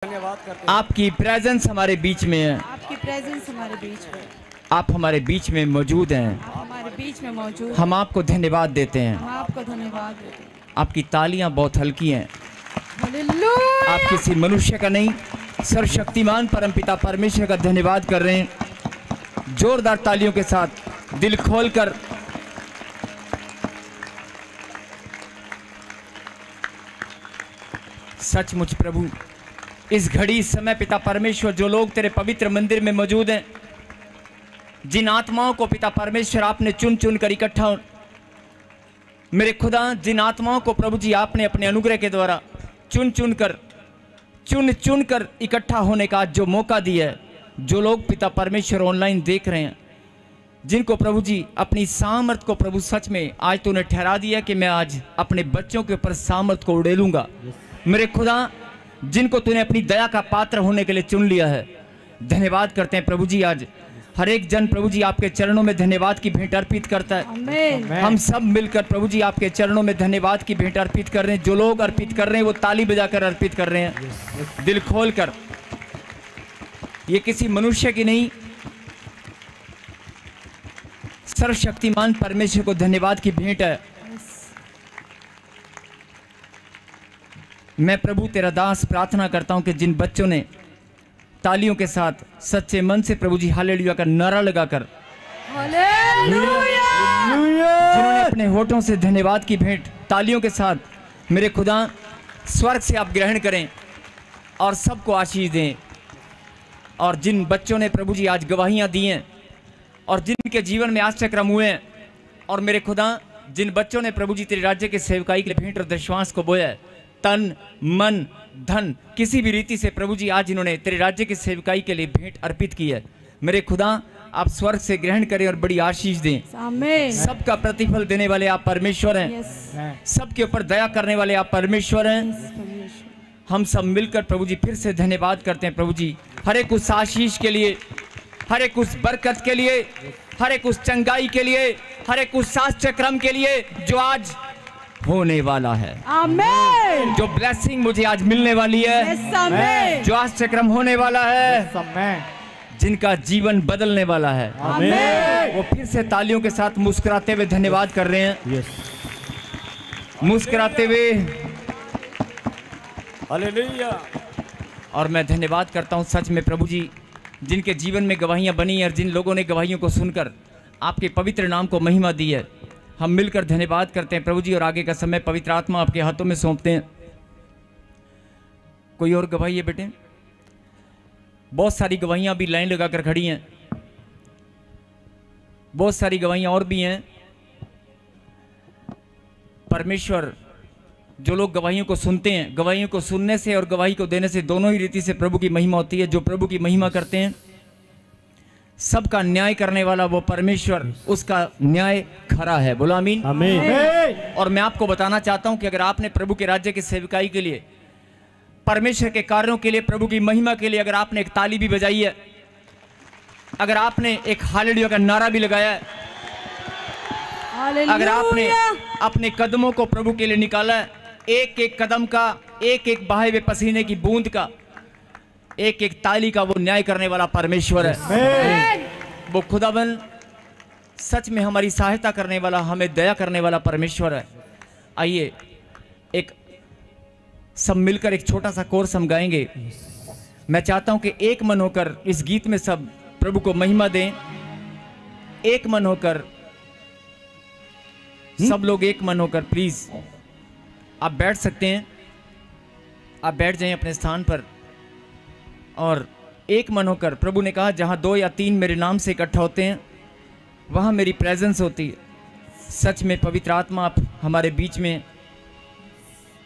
धन्यवाद करते हैं। आपकी प्रेजेंस हमारे बीच में है। आपकी प्रेजेंस हमारे बीच में, आप हमारे बीच में मौजूद हैं। आप हमारे बीच में मौजूद, हम आपको धन्यवाद देते हैं। हम आपको धन्यवाद देते हैं। आपकी तालियां बहुत हल्की हैं। हालेलुया। आप किसी मनुष्य का नहीं, सर्वशक्तिमान परमपिता परमेश्वर का धन्यवाद कर रहे हैं। जोरदार तालियों के साथ दिल खोलकर। सचमुच प्रभु, इस घड़ी इस समय पिता परमेश्वर, जो लोग तेरे पवित्र मंदिर में मौजूद हैं, जिन आत्माओं को पिता परमेश्वर आपने चुन चुन कर इकट्ठा, मेरे खुदा, जिन आत्माओं को प्रभु जी आपने अपने अनुग्रह के द्वारा चुन चुन कर इकट्ठा होने का जो मौका दिया है, जो लोग पिता परमेश्वर ऑनलाइन देख रहे हैं, जिनको प्रभु जी अपनी सामर्थ को प्रभु सच में आज तूने ठहरा दिया कि मैं आज अपने बच्चों के ऊपर सामर्थ को उड़ेलूंगा। मेरे खुदा, जिनको तूने अपनी दया का पात्र होने के लिए चुन लिया है, धन्यवाद करते हैं प्रभु जी। आज हर एक जन प्रभु जी आपके चरणों में धन्यवाद की भेंट अर्पित करता है। आमीन। हम सब मिलकर प्रभु जी आपके चरणों में धन्यवाद की भेंट अर्पित कर रहे हैं। जो लोग अर्पित कर रहे हैं वो ताली बजाकर अर्पित कर रहे हैं, दिल खोल कर। ये किसी मनुष्य की नहीं, सर्वशक्तिमान परमेश्वर को धन्यवाद की भेंट है। मैं प्रभु तेरा दास प्रार्थना करता हूं कि जिन बच्चों ने तालियों के साथ सच्चे मन से प्रभु जी हालेलुया का नारा लगाकर, हालेलुया, जिन्होंने अपने होठों से धन्यवाद की भेंट तालियों के साथ, मेरे खुदा स्वर्ग से आप ग्रहण करें और सबको आशीष दें। और जिन बच्चों ने प्रभु जी आज गवाहियां दी हैं और जिनके जीवन में आश्चर्यक्रम हुए हैं, और मेरे खुदा जिन बच्चों ने प्रभु जी तेरे राज्य के सेवकाई के लिए भेंट और विश्वास को बोया है, तन मन धन किसी भी रीति से प्रभु जी आज इन्होंने तेरे राज्य की सेवकाई के लिए भेंट अर्पित की है, मेरे खुदा आप स्वर्ग से ग्रहण करें और बड़ी आशीष दें। आमीन। सबका प्रतिफल देने वाले आप परमेश्वर हैं। यस, सबके ऊपर दया करने वाले आप परमेश्वर हैं। परमेश्वर। हम सब मिलकर प्रभु जी फिर से धन्यवाद करते हैं प्रभु जी, हर एक उस आशीष के लिए, हर एक उस बरकत के लिए, हर एक उस चंगाई के लिए, हर एक उस आश्चर्यक्रम के लिए जो आज होने वाला है। आमीन। जो ब्लेसिंग मुझे आज मिलने वाली है, यस, आमीन। जो आश्चर्यक्रम होने वाला है, जिनका जीवन बदलने वाला है, आमीन। वो फिर से तालियों के साथ मुस्कुराते हुए धन्यवाद कर रहे हैं। मुस्कुराते हुए। हालेलुया। और मैं धन्यवाद करता हूं सच में प्रभु जी, जिनके जीवन में गवाहियां बनी और जिन लोगों ने गवाहियों को सुनकर आपके पवित्र नाम को महिमा दी है, हम मिलकर धन्यवाद करते हैं प्रभु जी। और आगे का समय पवित्र आत्मा आपके हाथों में सौंपते हैं। कोई और गवाही है बेटे? बहुत सारी गवाहियां भी लाइन लगाकर खड़ी हैं, बहुत सारी गवाहियां और भी हैं। परमेश्वर, जो लोग गवाहियों को सुनते हैं, गवाहियों को सुनने से और गवाही को देने से दोनों ही रीति से प्रभु की महिमा होती है। जो प्रभु की महिमा करते हैं, सबका न्याय करने वाला वो परमेश्वर, उसका न्याय खरा है। बोलो आमीन। आमीन। और मैं आपको बताना चाहता हूं कि अगर आपने प्रभु के राज्य की सेवकाई के लिए, परमेश्वर के कार्यों के लिए, प्रभु की महिमा के लिए अगर आपने एक ताली भी बजाई है, अगर आपने एक हालेलुया का नारा भी लगाया है, अगर आपने अपने कदमों को प्रभु के लिए निकाला है, एक एक कदम का, एक एक बहाए हुए पसीने की बूंद का, एक एक ताली का, वो न्याय करने वाला परमेश्वर है। वो खुदावन सच में हमारी सहायता करने वाला, हमें दया करने वाला परमेश्वर है। आइए एक सब मिलकर एक छोटा सा कोर्स हम गाएंगे। मैं चाहता हूं कि एक मन होकर इस गीत में सब प्रभु को महिमा दें। एक मन होकर सब लोग, एक मन होकर प्लीज आप बैठ सकते हैं, आप बैठ जाएं अपने स्थान पर। और एक मन होकर, प्रभु ने कहा जहां 2 या 3 मेरे नाम से इकट्ठा होते हैं वहां मेरी प्रेजेंस होती है। सच में पवित्र आत्मा आप हमारे बीच में।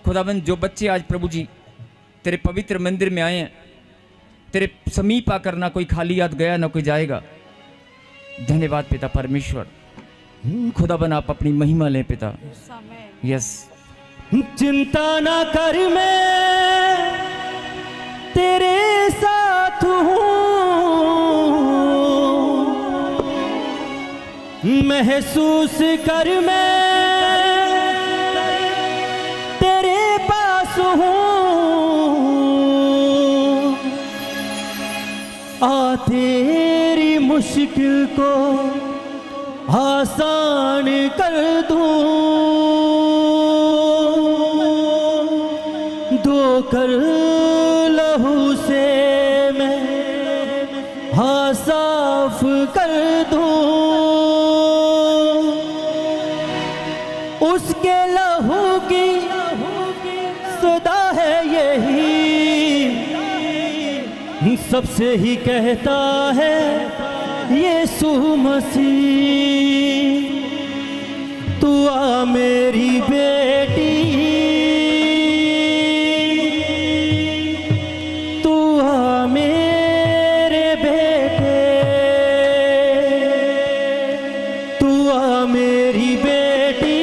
खुदाबंद, जो बच्चे आज प्रभु जी तेरे पवित्र मंदिर में आए हैं, तेरे समीप आकर ना कोई खाली याद गया ना कोई जाएगा। धन्यवाद पिता परमेश्वर। खुदाबंद, आप अपनी महिमा लें पिता। यस। चिंता ना कर, मैं तेरे साथ हूँ, महसूस कर मैं तेरे पास हूँ। आ तेरी मुश्किल को आसान कर दूं, धोकर लहू से मैं हाँ साफ कर दूं। उसके लहू की सदा है यही, सबसे ही कहता है यीशु मसीह, तू आ मेरी बेटी, तू आ मेरे बेटे, तू आ मेरी बेटी,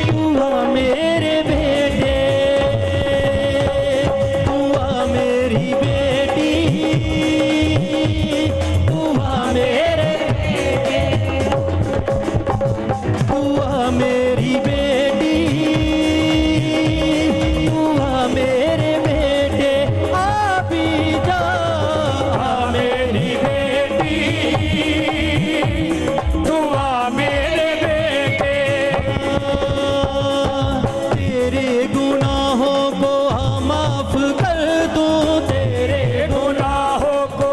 तू आ मेरे बेटे, तू आ मेरी बेटी, तू आ मेरे बेटे, तू आ मेरी बेटी, तू आ मेरे बेटे, आ भी जा, आ मेरी बेटी, तू आ मेरे बेटे। तेरे गुनाहों को माफ कर दूं, तेरे गुनाहों को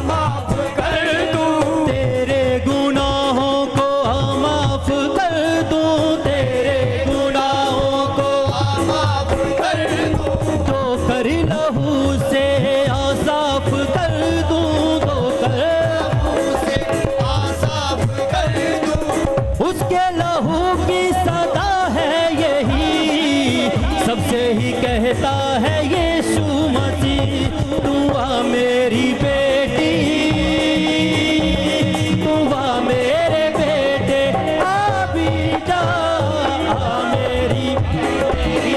माफ कर दूं, तेरे गुनाहों को माफ कर दूं, तेरे गुनाहों को माफ कर दूं, तो कर लहू से साफ कर दूं, तो कर लहू से साफ कर दूं। उसके लहू की सदा है यही, सबसे ही कहता है यीशु मसीह, तू आ मेरी बेटी, तू आ मेरे बेटे, आ भी जा, आ मेरी बेटी,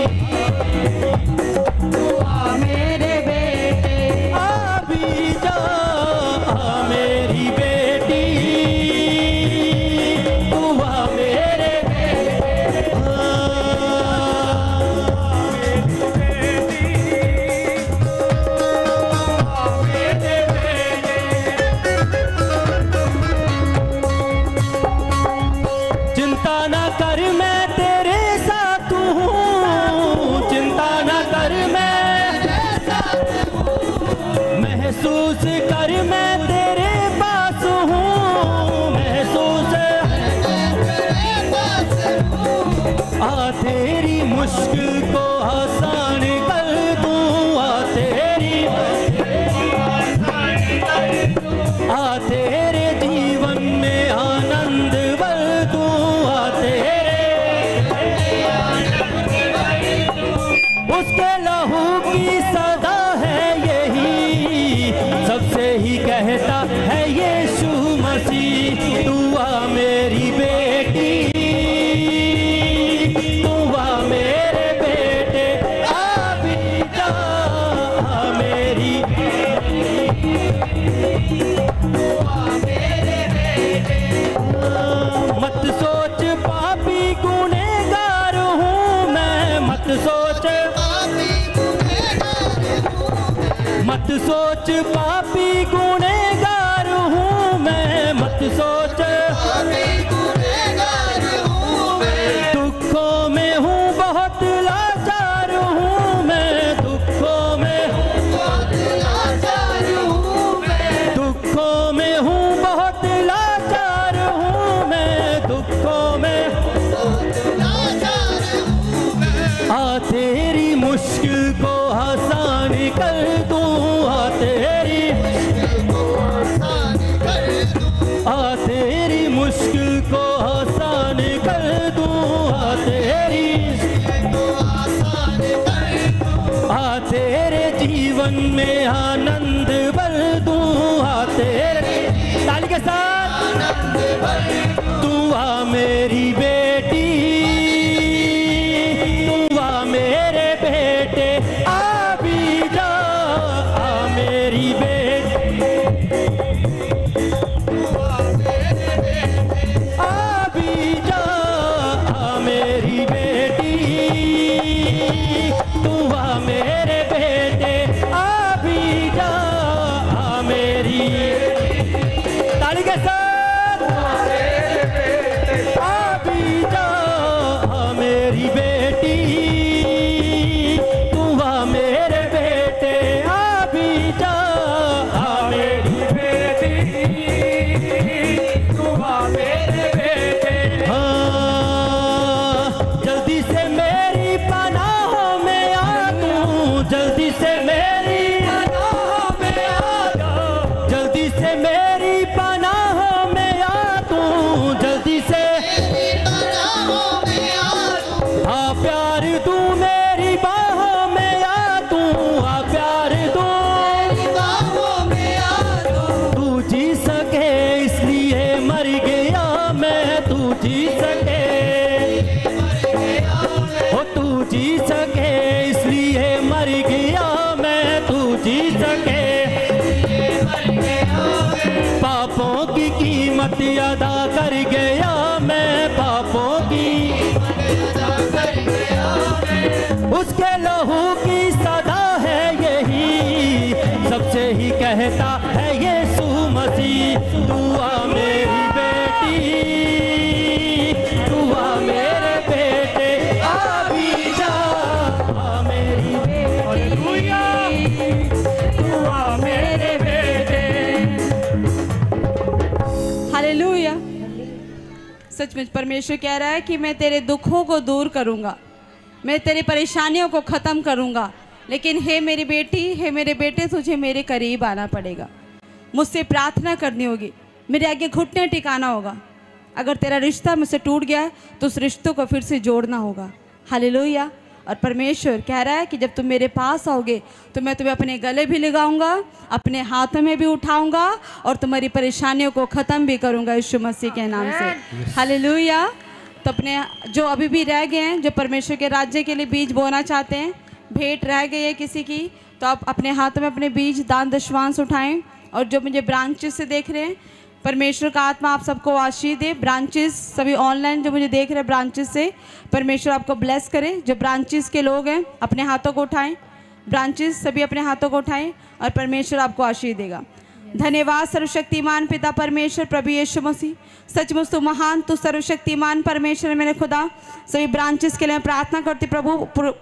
तू आ मेरे बेटे, आ भी जा, आ मेरी बेटी, तू आ मेरे बेटे, चिंता ना कर मैं तेरे साथ हूँ, चिंता ना कर मैं महसूस कर मैं तेरे पास हूँ, महसूस आ तेरी मुश्किल को आसान कर दूँ, आ तेरी आ तेरे जीवन में आनंद भर दूँ, आ तेरे उसके लहू की सदा है यही, सबसे ही कहता है यीशु मसीह, तू आ मेरी बेटी, तू आ मेरे बेटे, आ भी जा, आ मेरी मत सोच पापी गुनहगार हूँ मैं, मत सोच, मत सोच पापी गुनहगार हूँ मैं, मत सोच दुखों में हूँ बहुत लाचार हूँ मैं, दुखों में दुखों में हूँ बहुत लाचार हूँ मैं, दुखों में आ तेरी मुश्किल को आसान कर दूं, आ तेरी आ तेरी मुश्किल को आसान कर दूं, आ तेरी आ तेरे जीवन में आनंद भर दूं, आ तेरे ताली के साथ, तू आ मेरी बेटी, तू आ मेरे बेटे, आ भी जा, आ मेरी बेटी, आ भी जा, आ मेरी बेटी, तू आ मेरे बेटे, आ भी जा। जल्दी से मेरी पनाह में आ जा, जल्दी से मेरी पनाह में आ तू, जल्दी से आ प्यार तू मेरी बाहों में आ तू, आ प्यार तू तू जी सके इसलिए मर गया मैं, तू जी सके हो, तू जी सके इसलिए मर गया मैं, तू जी सके पापों की कीमत अदा कर गया मैं, पापों की उसके लहू की सदा है यही, सबसे ही कहता है यीशु मसीह, दुआ मेरी बेटी, दुआ मेरे बेटे, आ भी जा, आ मेरी बेटी, दुआ मेरे बेटे। हालेलुया। सचमुच परमेश्वर कह रहा है कि मैं तेरे दुखों को दूर करूंगा, मैं तेरी परेशानियों को ख़त्म करूंगा, लेकिन हे मेरी बेटी, हे मेरे बेटे, तुझे मेरे करीब आना पड़ेगा, मुझसे प्रार्थना करनी होगी, मेरे आगे घुटने टिकाना होगा। अगर तेरा रिश्ता मुझसे टूट गया है तो उस रिश्तों को फिर से जोड़ना होगा। हालेलुया। और परमेश्वर कह रहा है कि जब तुम मेरे पास आओगे तो मैं तुम्हें अपने गले भी लगाऊंगा, अपने हाथों में भी उठाऊंगा और तुम्हारी परेशानियों को ख़त्म भी करूंगा यीशु मसीह के नाम से। हालेलुया। तो अपने जो अभी भी रह गए हैं, जो परमेश्वर के राज्य के लिए बीज बोना चाहते हैं, भेंट रह गई है किसी की, तो आप अपने हाथों में अपने बीज दान दशवांश उठाएं। और जो मुझे ब्रांचेस से देख रहे हैं, परमेश्वर का आत्मा आप सबको आशीष दे। ब्रांचेस सभी ऑनलाइन जो मुझे देख रहे हैं ब्रांचेस से, परमेश्वर आपको ब्लेस करे। जो ब्रांचेस के लोग हैं अपने हाथों को उठाएं, ब्रांचेस सभी अपने हाथों को उठाएं और परमेश्वर आपको आशीष देगा। धन्यवाद सर्वशक्तिमान पिता परमेश्वर प्रभु यीशु मसीह, सचमुच तू महान, तू सर्वशक्तिमान परमेश्वर मेरे खुदा। सभी ब्रांचेस के लिए मैं प्रार्थना करती प्रभु,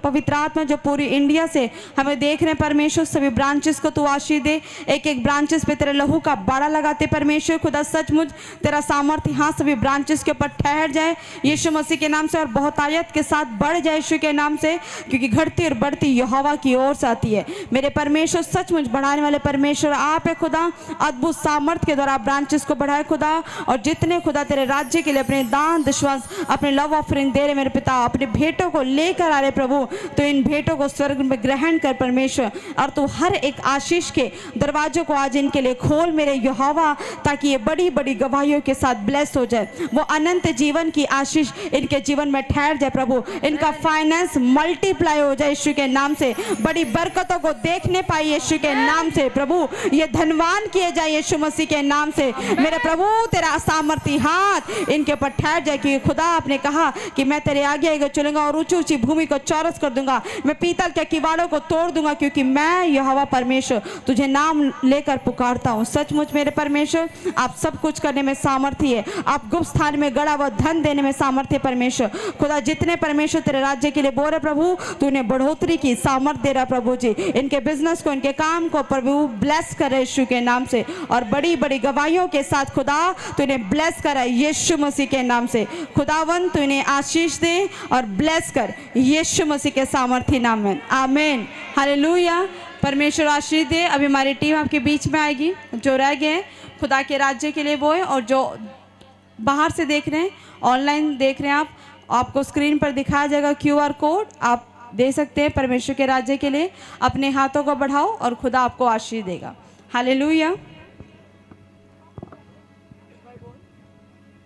पवित्र आत्मा जो पूरी इंडिया से हमें देख रहे हैं परमेश्वर, सभी ब्रांचेस को तू आशीष दे। एक एक ब्रांचेस पे तेरे लहू का बाड़ा लगाते परमेश्वर खुदा, सचमुच तेरा सामर्थ्य हाँ सभी ब्रांचेस के ऊपर ठहर जाए यीशु मसीह के नाम से, और बहुतायत के साथ बढ़ जाए यीशु के नाम से, क्योंकि घटती और बढ़ती यहोवा की ओर से आती है। मेरे परमेश्वर सचमुच बढ़ाने वाले परमेश्वर आप है खुदा, अद्भुत सामर्थ्य के द्वारा ब्रांचेस को बढ़ाए खुदा। और जितने खुदा तेरे राज्य के लिए अपने दान दशवांश, अपने लव ऑफरिंग दे रहे मेरे पिता, अपने भेंटों को लेकर आ रहे प्रभु, तो इन भेंटों को स्वर्ग में ग्रहण कर परमेश्वर, और तू हर एक आशीष के दरवाजों को आज इनके लिए खोल मेरे यहोवा, ताकि ये बड़ी बड़ी गवाहियों के साथ ब्लेस हो जाए। वो अनंत जीवन की आशीष इनके जीवन में ठहर जाए प्रभु, इनका फाइनेंस मल्टीप्लाई हो जाए यीशु के नाम से, बड़ी बरकतों को देखने पाई यीशु के नाम से प्रभु, ये धनवान किए जाए यीशु मसीह के नाम से। मेरे प्रभु तेरा सामर्थ्य हाथ इनके ऊपर ठहर जाए, कि खुदा आपने कहा कि मैं तेरे आगे आगे चलूंगा और ऊंची ऊंची भूमि को चौरस कर दूंगा, मैं पीतल के किवाड़ों को तोड़ दूंगा, क्योंकि मैं यहोवा परमेश्वर तुझे नाम लेकर पुकारता हूँ। सचमुच मेरे परमेश्वर आप सब कुछ करने में सामर्थ्य है, आप गुप्त स्थान में गड़ा हुआ धन देने में सामर्थ्य परमेश्वर खुदा। जितने परमेश्वर तेरे राज्य के लिए बोल रहे प्रभु, तूने बढ़ोतरी की सामर्थ्य दे रहा प्रभु जी, इनके बिजनेस को, इनके काम को प्रभु ब्लेस करे यीशु के नाम से, और बड़ी बड़ी गवाहियों के साथ खुदा तूने ब्लेस करा यीशु मसीह के नाम से। खुदावन तू इन्हें आशीष दे और ब्लेस कर यीशु मसीह के सामर्थ्य नाम में, आमीन। हालेलुया। परमेश्वर आशीष दे। अभी हमारी टीम आपके बीच में आएगी, जो रह गए खुदा के राज्य के लिए वो है, और जो बाहर से देख रहे हैं, ऑनलाइन देख रहे हैं आप, आपको स्क्रीन पर दिखाया जाएगा QR कोड, आप दे सकते हैं परमेश्वर के राज्य के लिए। अपने हाथों को बढ़ाओ और खुदा आपको आशीष देगा। हालेलुया।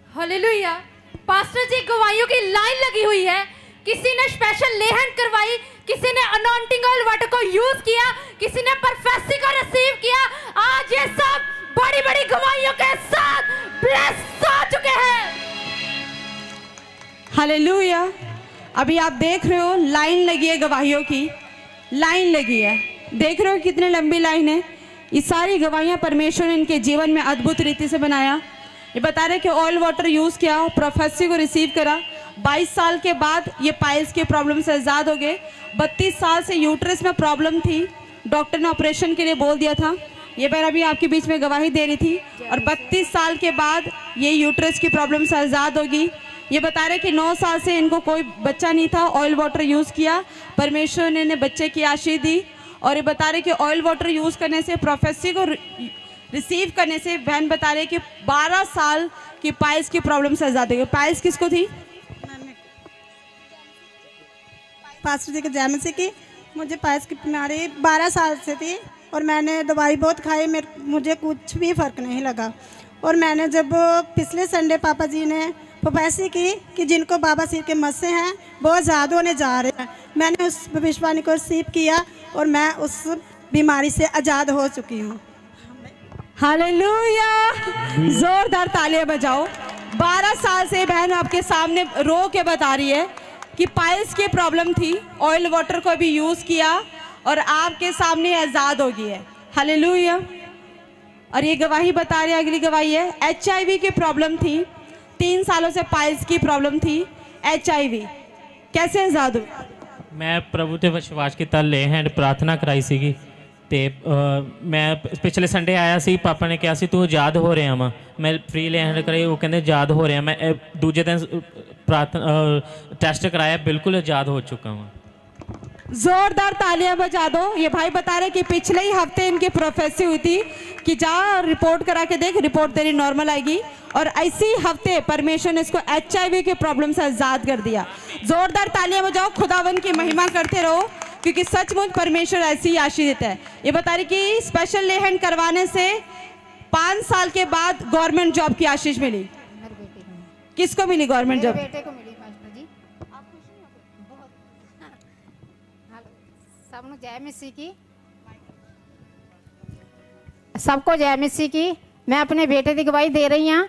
हालेलुया। पास्टर जी गवाहियों की लाइन लगी हुई है, किसी ने स्पेशल लेहन करवाई, किसी ने अनॉइंटिंग ऑयल वाटर को यूज किया, किसी ने प्रोफेसी को रिसीव किया। आज ये सब बड़ी बड़ी गवाहियों के साथ ब्लेस हो चुके हैं। हालेलुया। अभी आप देख रहे हो लाइन लगी है, गवाहियों की लाइन लगी है, देख रहे हो कितनी लंबी लाइन है। ये सारी गवाहियां परमेश्वर ने इनके जीवन में अद्भुत रीति से बनाया। ये बता रहे कि ऑयल वाटर यूज़ किया, प्रोफेसी को रिसीव करा, 22 साल के बाद ये पाइल्स के प्रॉब्लम से आज़ाद हो गए। 32 साल से यूट्रस में प्रॉब्लम थी, डॉक्टर ने ऑपरेशन के लिए बोल दिया था। ये बार अभी आपके बीच में गवाही दे रही थी, और 32 साल के बाद ये यूट्रस की प्रॉब्लम से आज़ाद होगी। ये बता रहे कि 9 साल से इनको कोई बच्चा नहीं था, ऑयल वाटर यूज़ किया, परमेश्वर ने इन्हें बच्चे की आशीष दी, और ये बता रहे कि ऑयल वाटर यूज़ करने से, प्रोफेसी को रिसीव करने से बहन बता रहे कि 12 साल की पाइल्स की प्रॉब्लम से आज़ाद हो गई। पाइल्स किसको थी? पास्टर जी के जैम से की मुझे पाइल्स की बीमारी 12 साल से थी और मैंने दवाई बहुत खाई, मुझे कुछ भी फ़र्क नहीं लगा। और मैंने जब पिछले संडे पापा जी ने प्रोफेसी की कि जिनको बाबा सिर के मस्से हैं वो आज़ाद होने जा रहे हैं, मैंने उस भविष्यवाणी को रिसीव किया और मैं उस बीमारी से आज़ाद हो चुकी हूँ। हालेलुया, जोरदार तालियां बजाओ। 12 साल से बहन आपके सामने रो के बता रही है कि पाइल्स की प्रॉब्लम थी, ऑयल वाटर को भी यूज़ किया और आपके सामने आज़ाद हो गई है। हालेलुया। और ये गवाही बता रही है, अगली गवाही है HIV की प्रॉब्लम थी, 3 सालों से पाइल्स की प्रॉब्लम थी, HIV कैसे आज़ाद हुई? मैं प्रभु ते विश्वास किया, ले हैंड प्रार्थना कराई सीगी ते मैं पिछले संडे आया सी, पापा ने कहा सी तू आज़ाद हो रहा वा, मैं फ्री ले हैंड कराई, वो कहते आज़ाद हो रहा। मैं दूजे दिन प्रार्थना टेस्ट कराया, बिल्कुल आज़ाद हो चुका हूँ। जोरदार तालियां बजा दो। ये भाई बता रहे कि पिछले ही हफ्ते इनकी प्रोफेसी हुई थी कि जा रिपोर्ट करा के देख, रिपोर्ट तेरी नॉर्मल आएगी, और इसी हफ्ते परमेश्वर ने इसको HIV की प्रॉब्लम से आज़ाद कर दिया। जोरदार तालियां बजाओ, खुदावन की महिमा करते रहो, क्योंकि सचमुच परमेश्वर ऐसी ही आशीष देता है। ये बता रही कि स्पेशल ले हैंड करवाने से 5 साल के बाद गवर्नमेंट जॉब की आशीष मिली। किसको मिली गवर्नमेंट जॉब? बेटे को मिली पास्टर जी। सबको जय मसीह की, सबको जय मसीह की। मैं अपने बेटे की गवाही दे रही हाँ।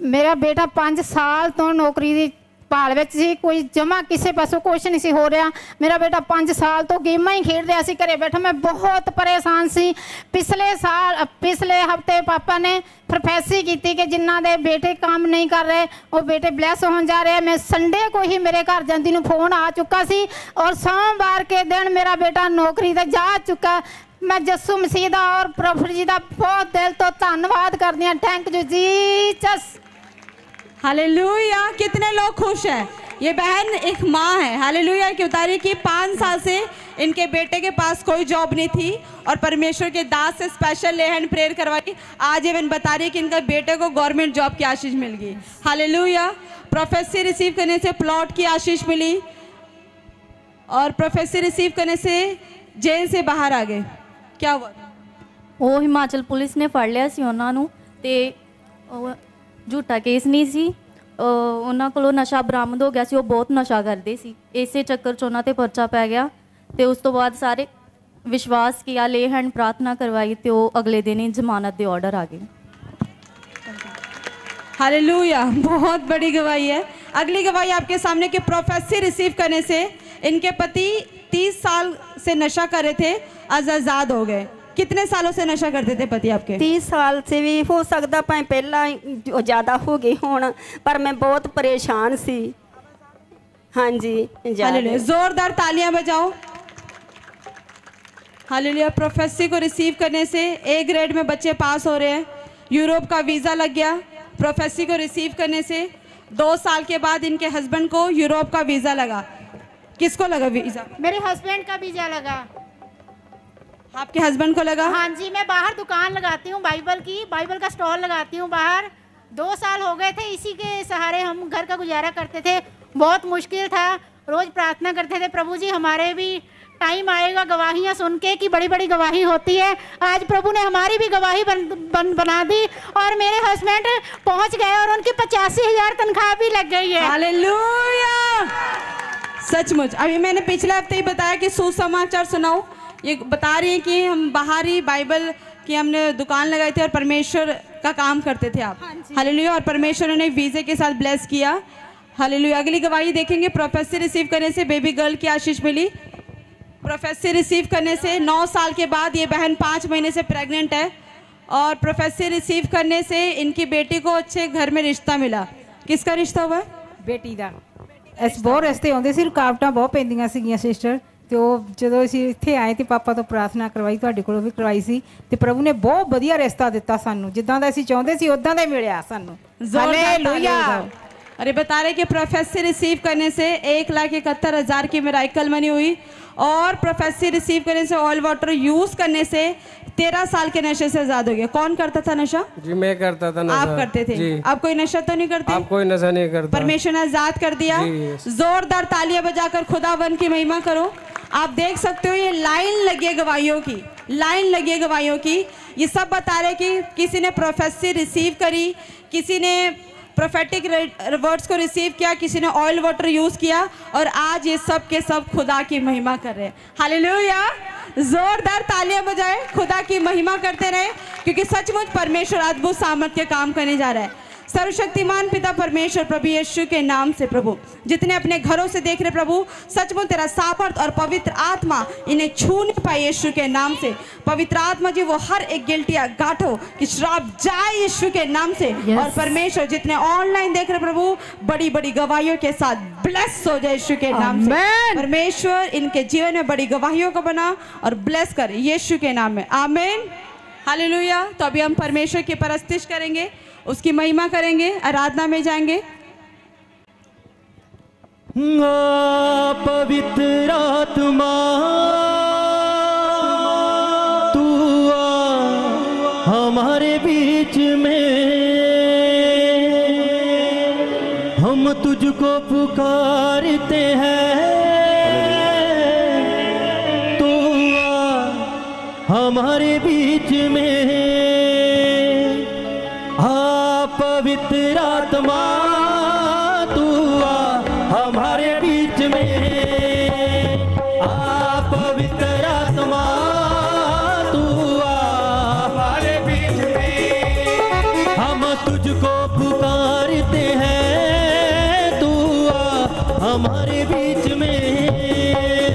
मेरा बेटा 5 साल तो नौकरी की भाल विच सी, कोई जमा किसी पासों कुछ नहीं सी हो रहा। मेरा बेटा 5 साल तो गेमां ही खेड रहा सी, घरे बैठा। मैं बहुत परेशान सी। पिछले हफ्ते पापा ने प्रोफेसी की कि जिन्हों के बेटे काम नहीं कर रहे वो बेटे ब्लैस हो जा रहे हैं। मैं संडे को ही मेरे घर जाती नूं फोन आ चुका सी और सोमवार के दिन मेरा बेटा नौकरी ते जा चुका। मैं जस्सू मसीह दा और प्रभु जी दा बहुत दिल तो धन्नवाद करदी हां। Thank you Jesus. हालेलुया। कितने लोग खुश हैं? ये बहन एक माँ है, हालेलुया, की बता रही कि 5 साल से इनके बेटे के पास कोई जॉब नहीं थी और परमेश्वर के दास से स्पेशल ले हैंड प्रेयर करवाई। आज ये बहन बता रही कि इनके बेटे को गवर्नमेंट जॉब की आशीष मिल गई। हालेलुया। प्रोफेसी रिसीव करने से प्लॉट की आशीष मिली और प्रोफेसी रिसीव करने से जेल से बाहर आ गए। क्या हुआ? वो हिमाचल पुलिस ने फड़ लिया सी उन्हां नूं ते झूठा केस नहीं सी, उन्हां कोलों नशा बरामद हो गया सी। वो बहुत नशा करते सी, इसे चक्कर च उन्हां ते परचा पै गया ते उस तो बाद सारे विश्वास किया, ले हैंड प्रार्थना करवाई ते वो अगले दिन ही जमानत दे ऑर्डर आ गए। हालेलुया। बहुत बड़ी गवाही है। अगली गवाही आपके सामने कि प्रोफेसी रिसीव करने से इनके पति 30 साल से नशा कर रहे थे, आज आज़ाद हो गए। कितने सालों से नशा करते थे पति आपके? 30 साल से भी हो सकता, भाई पहला ज़्यादा हो गई होना, पर मैं बहुत परेशान सी। हाँ जी, जोरदार तालियां बजाओ। हालेलुया। प्रोफेसी को रिसीव करने से A ग्रेड में बच्चे पास हो रहे हैं, यूरोप का वीज़ा लग गया। प्रोफेसी को रिसीव करने से 2 साल के बाद इनके हस्बैंड को यूरोप का वीज़ा लगा। किसको लगा वीज़ा? मेरे हस्बैंड का वीज़ा लगा। आपके हस्बैंड को लगा? हाँ जी। मैं बाहर दुकान लगाती हूँ बाइबल की, बाइबल का स्टॉल लगाती हूँ बाहर। 2 साल हो गए थे, इसी के सहारे हम घर का गुजारा करते थे। बहुत मुश्किल था, रोज़ प्रार्थना करते थे, प्रभु जी हमारे भी टाइम आएगा गवाहियाँ सुन के कि बड़ी बड़ी गवाही होती है। आज प्रभु ने हमारी भी गवाही बना दी और मेरे हस्बैंड पहुँच गए और उनकी 85,000 तनख्वाह भी लग गई है। हालेलुया। सचमुच। अभी मैंने पिछले हफ्ते ही बताया कि सुसमाचार सुनाओ। ये बता रही है कि हम बाहरी बाइबल की हमने दुकान लगाई थी और परमेश्वर का काम करते थे आप। हालेलुया। और परमेश्वर ने वीज़े के साथ ब्लेस किया। हालेलुया। अगली गवाही देखेंगे। प्रोफेसी रिसीव करने से बेबी गर्ल की आशीष मिली। प्रोफेसी रिसीव करने से 9 साल के बाद ये बहन 5 महीने से प्रेग्नेंट है और प्रोफेसी रिसीव करने से इनकी बेटी को अच्छे घर में रिश्ता मिला। किसका रिश्ता हुआ? बेटी का। इस बहुत रस्ते आते सी, रुकावटां बहुत पैंदियां सीगियां सिस्टर, तो जो असीं इत्थे आए तो पापा तो प्रार्थना करवाई, तुहाडे कोलों भी करवाई सी ते प्रभु ने बहुत वधिया रिश्ता दिता सानू, जिद्दां दा असीं चाहुंदे सी उद्दां दा मिलिया सानू। हालेलुया। अरे बता रहे कि प्रोफेसी रिसीव करने से 1,71,000 की मिराकल मनी हुई और प्रोफेसी रिसीव करने से, ऑयल वाटर यूज करने से 13 साल के नशे से आजाद हो गया। कौन करता था नशा? जी मैं करता था नशा। आप करते थे? जी। आप कोई नशा तो नहीं करते? आप कोई नशा नहीं करता। परमेश्वर ने आजाद कर दिया। जोरदार तालियां बजाकर खुदावन की महिमा करो। आप देख सकते हो ये लाइन लगी है गवाहियों की, लाइन लगी है गवाहियों की। ये सब बता रहे कि किसी ने प्रोफेसी रिसीव करी, किसी ने प्रोफेटिक वर्ड्स को रिसीव किया, किसी ने ऑयल वाटर यूज किया, और आज ये सब के सब खुदा की महिमा कर रहे हैं। हालेलुया! जोरदार तालियां बजाएं, खुदा की महिमा करते रहे, क्योंकि सचमुच परमेश्वर अद्भुत सामर्थ्य काम करने जा रहा है। सर्वशक्तिमान पिता परमेश्वर प्रभु यीशु के नाम से प्रभु, जितने अपने घरों से देख रहे प्रभु, सचमुच तेरा सामर्थ और पवित्र आत्मा इन्हें छू नहीं पाए यीशु के नाम से। पवित्र आत्मा जी वो हर एक गिल्टियां गांठो कि श्राप जाए यीशु के नाम से। और परमेश्वर जितने ऑनलाइन देख रहे प्रभु, बड़ी बड़ी गवाहियों के साथ ब्लेस हो जाए यीशु के नाम से। परमेश्वर इनके जीवन में बड़ी गवाहियों को बना और ब्लेस कर यीशु के नाम में, आमीन। हालेलुया। तो अभी हम परमेश्वर की परस्तिश करेंगे, उसकी महिमा करेंगे, आराधना में जाएंगे। पवित्र आत्मा तू आ हमारे बीच में, हम तुझको पुकारते हैं, तू आ हमारे बीच में। पवित्र आत्मा तू आ हमारे बीच में, पवित्र आत्मा तू आ हमारे बीच में। हम तुझको पुकारते हैं, तू आ हमारे बीच में।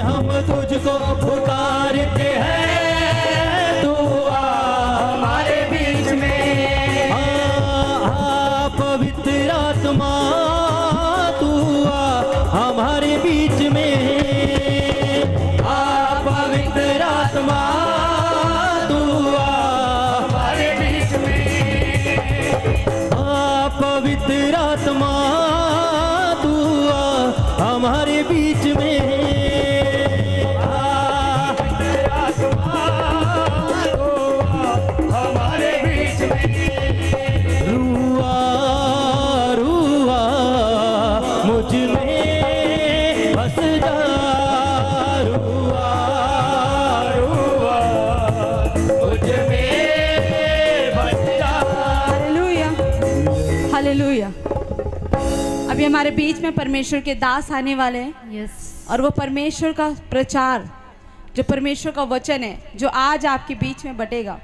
हम तुझको पुकारते हैं, तू आ हमारे बीच में। पवित्र आत्मा तू आ हमारे बीच में, पवित्र आत्मा तू आ हमारे बीच में। पवित्र आत्मा तू आ हमारे बीच में। पवित्र आत्मा तू आ हमारे बीच में। मुझ में बस जा, रुआ रुआ मुझ में बस जा। Hallelujah, hallelujah. अभी हमारे बीच में परमेश्वर के दास आने वाले हैं। और वो परमेश्वर का प्रचार, जो परमेश्वर का वचन है, जो आज आपके बीच में बटेगा।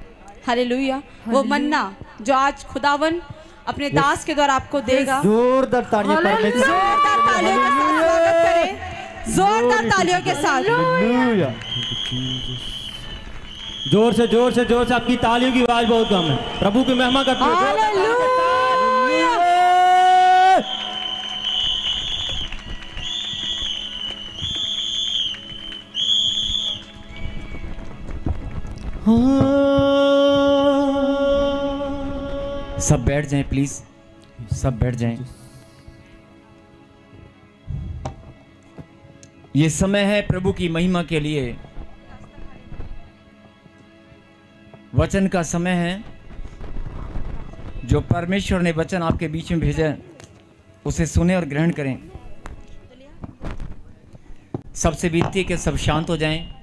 हालेलुया। वो मन्ना जो आज खुदावन अपने दास के द्वारा आपको देगा। जोरदार तालियों के साथ स्वागत करें, जोरदार तालियों के साथ। जोर से जोर से जोर से, आपकी तालियों की आवाज बहुत कम है। प्रभु की महिमा करते हैं। सब बैठ जाएं प्लीज, सब बैठ जाएं। ये समय है प्रभु की महिमा के लिए, वचन का समय है। जो परमेश्वर ने वचन आपके बीच में भेजा उसे सुने और ग्रहण करें। सबसे विनती है कि सब शांत हो जाएं।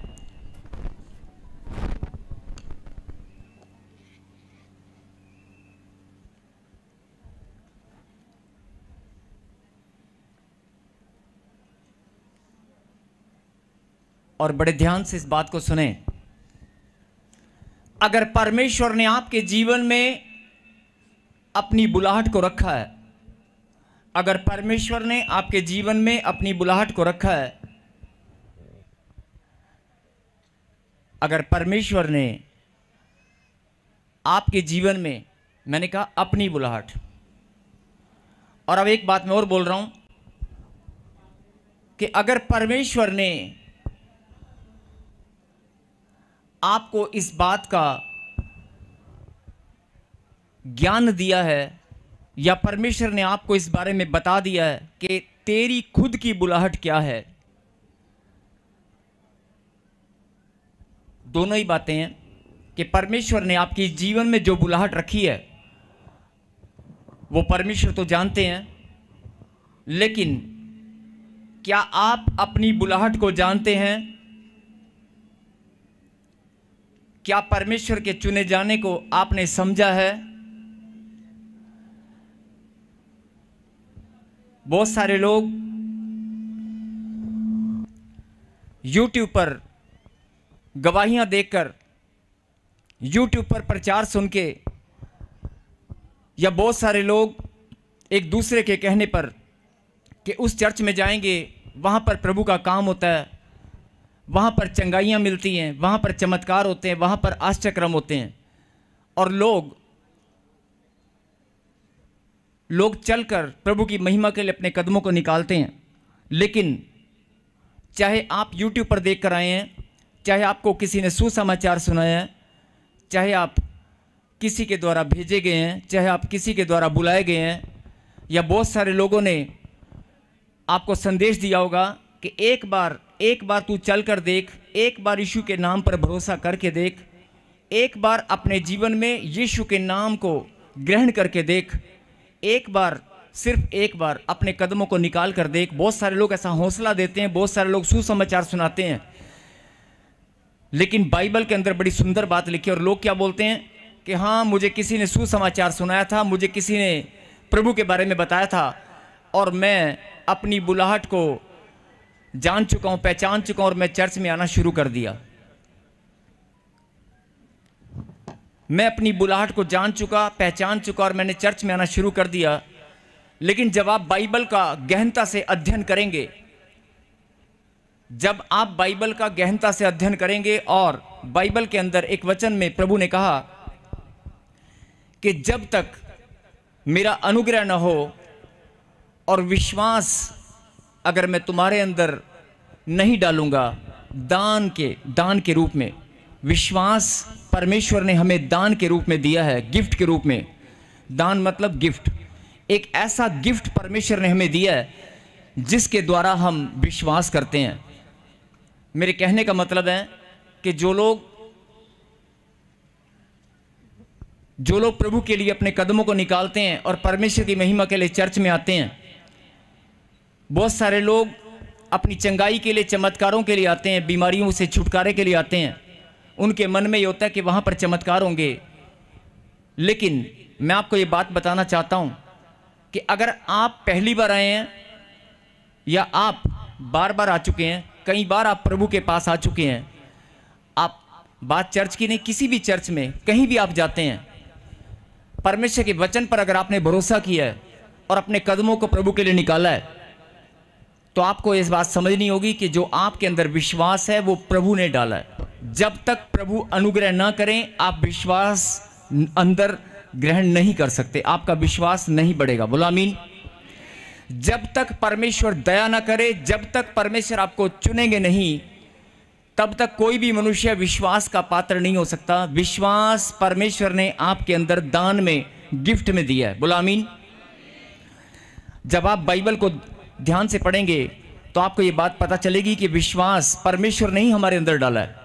और बड़े ध्यान से इस बात को सुने। अगर परमेश्वर ने आपके जीवन में अपनी बुलाहट को रखा है, अगर परमेश्वर ने आपके जीवन में अपनी बुलाहट को रखा है, अगर परमेश्वर ने आपके जीवन में, मैंने कहा अपनी बुलाहट, और अब एक बात मैं और बोल रहा हूं कि अगर परमेश्वर ने आपको इस बात का ज्ञान दिया है, या परमेश्वर ने आपको इस बारे में बता दिया है कि तेरी खुद की बुलाहट क्या है, दोनों ही बातें हैं कि परमेश्वर ने आपकी जीवन में जो बुलाहट रखी है वो परमेश्वर तो जानते हैं, लेकिन क्या आप अपनी बुलाहट को जानते हैं? क्या परमेश्वर के चुने जाने को आपने समझा है? बहुत सारे लोग YouTube पर गवाहियां देखकर, YouTube पर प्रचार सुन के, या बहुत सारे लोग एक दूसरे के कहने पर कि उस चर्च में जाएंगे, वहाँ पर प्रभु का काम होता है, वहाँ पर चंगाइयाँ मिलती हैं, वहाँ पर चमत्कार होते हैं, वहाँ पर आश्चर्यक्रम होते हैं, और लोग चलकर प्रभु की महिमा के लिए अपने कदमों को निकालते हैं। लेकिन चाहे आप YouTube पर देख कर आए हैं, चाहे आपको किसी ने सुसमाचार सुनाया है, चाहे आप किसी के द्वारा भेजे गए हैं, चाहे आप किसी के द्वारा बुलाए गए हैं, या बहुत सारे लोगों ने आपको संदेश दिया होगा कि एक बार तू चल कर देख, एक बार यीशु के नाम पर भरोसा करके देख, एक बार अपने जीवन में यीशु के नाम को ग्रहण करके देख, एक बार, सिर्फ एक बार अपने कदमों को निकाल कर देख। बहुत सारे लोग ऐसा हौसला देते हैं, बहुत सारे लोग सुसमाचार सुनाते हैं, लेकिन बाइबल के अंदर बड़ी सुंदर बात लिखी है। और लोग क्या बोलते हैं कि हाँ, मुझे किसी ने सुसमाचार सुनाया था, मुझे किसी ने प्रभु के बारे में बताया था, और मैं अपनी बुलाहट को जान चुका हूं, पहचान चुका हूं, और मैं चर्च में आना शुरू कर दिया। मैं अपनी बुलाहट को जान चुका, पहचान चुका, और मैंने चर्च में आना शुरू कर दिया। लेकिन जब आप बाइबल का गहनता से अध्ययन करेंगे, जब आप बाइबल का गहनता से अध्ययन करेंगे, और बाइबल के अंदर एक वचन में प्रभु ने कहा कि जब तक मेरा अनुग्रह न हो और विश्वास अगर मैं तुम्हारे अंदर नहीं डालूंगा, दान के रूप में, विश्वास परमेश्वर ने हमें दान के रूप में दिया है, गिफ्ट के रूप में। दान मतलब गिफ्ट, एक ऐसा गिफ्ट परमेश्वर ने हमें दिया है जिसके द्वारा हम विश्वास करते हैं। मेरे कहने का मतलब है कि जो लोग प्रभु के लिए अपने कदमों को निकालते हैं और परमेश्वर की महिमा के लिए चर्च में आते हैं, बहुत सारे लोग अपनी चंगाई के लिए, चमत्कारों के लिए आते हैं, बीमारियों से छुटकारे के लिए आते हैं। उनके मन में ये होता है कि वहाँ पर चमत्कार होंगे। लेकिन मैं आपको ये बात बताना चाहता हूँ कि अगर आप पहली बार आए हैं या आप बार बार आ चुके हैं, कई बार आप प्रभु के पास आ चुके हैं, आप बात चर्च की नहीं, किसी भी चर्च में कहीं भी आप जाते हैं, परमेश्वर के वचन पर अगर आपने भरोसा किया है और अपने कदमों को प्रभु के लिए निकाला है, तो आपको इस बात समझनी होगी कि जो आपके अंदर विश्वास है वो प्रभु ने डाला है। जब तक प्रभु अनुग्रह ना करें, आप विश्वास अंदर ग्रहण नहीं कर सकते, आपका विश्वास नहीं बढ़ेगा। बोलो आमीन। जब तक परमेश्वर दया ना करे, जब तक परमेश्वर आपको चुनेंगे नहीं, तब तक कोई भी मनुष्य विश्वास का पात्र नहीं हो सकता। विश्वास परमेश्वर ने आपके अंदर दान में, गिफ्ट में दिया है। बोलो आमीन। जब आप बाइबल को ध्यान से पढ़ेंगे तो आपको ये बात पता चलेगी कि विश्वास परमेश्वर ने ही हमारे अंदर डाला है।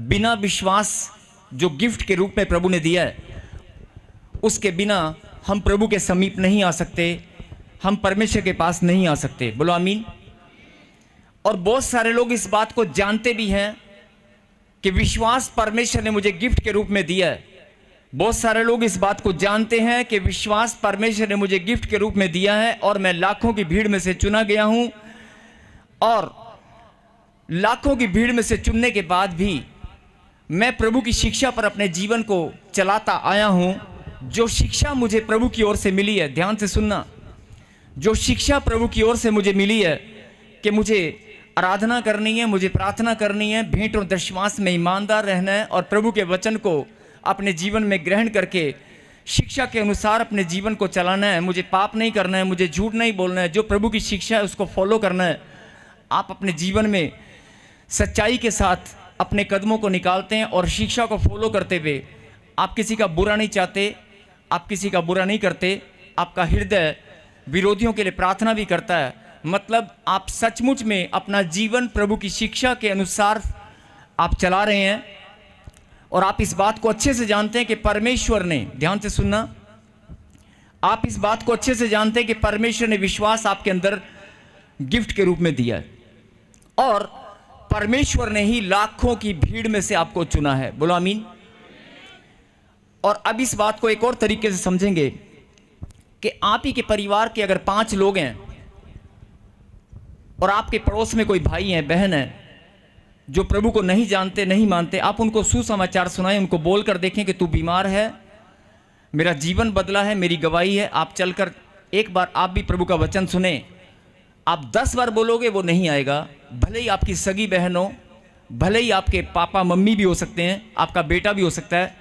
बिना विश्वास जो गिफ्ट के रूप में प्रभु ने दिया है, उसके बिना हम प्रभु के समीप नहीं आ सकते, हम परमेश्वर के पास नहीं आ सकते। बोलो आमीन। और बहुत सारे लोग इस बात को जानते भी हैं कि विश्वास परमेश्वर ने मुझे गिफ्ट के रूप में दिया है। बहुत सारे लोग इस बात को जानते हैं कि विश्वास परमेश्वर ने मुझे गिफ्ट के रूप में दिया है और मैं लाखों की भीड़ में से चुना गया हूं, और लाखों की भीड़ में से चुनने के बाद भी मैं प्रभु की शिक्षा पर अपने जीवन को चलाता आया हूं। जो शिक्षा मुझे प्रभु की ओर से मिली है, ध्यान से सुनना, जो शिक्षा प्रभु की ओर से मुझे मिली है कि मुझे आराधना करनी है, मुझे प्रार्थना करनी है, भेंट और दशमांश में ईमानदार रहना है और प्रभु के वचन को अपने जीवन में ग्रहण करके शिक्षा के अनुसार अपने जीवन को चलाना है, मुझे पाप नहीं करना है, मुझे झूठ नहीं बोलना है, जो प्रभु की शिक्षा है उसको फॉलो करना है। आप अपने जीवन में सच्चाई के साथ अपने कदमों को निकालते हैं और शिक्षा को फॉलो करते हुए आप किसी का बुरा नहीं चाहते, आप किसी का बुरा नहीं करते, आपका हृदय विरोधियों के लिए प्रार्थना भी करता है। मतलब आप सचमुच में अपना जीवन प्रभु की शिक्षा के अनुसार आप चला रहे हैं, और आप इस बात को अच्छे से जानते हैं कि परमेश्वर ने, ध्यान से सुनना, आप इस बात को अच्छे से जानते हैं कि परमेश्वर ने विश्वास आपके अंदर गिफ्ट के रूप में दिया है और परमेश्वर ने ही लाखों की भीड़ में से आपको चुना है। बोलो आमीन। और अब इस बात को एक और तरीके से समझेंगे कि आप ही के परिवार के अगर 5 लोग हैं और आपके पड़ोस में कोई भाई है, बहन है जो प्रभु को नहीं जानते, नहीं मानते, आप उनको सुसमाचार सुनाएं, उनको बोलकर देखें कि तू बीमार है, मेरा जीवन बदला है, मेरी गवाही है, आप चलकर एक बार आप भी प्रभु का वचन सुने। आप 10 बार बोलोगे वो नहीं आएगा। भले ही आपकी सगी बहन हो, भले ही आपके पापा मम्मी भी हो सकते हैं, आपका बेटा भी हो सकता है,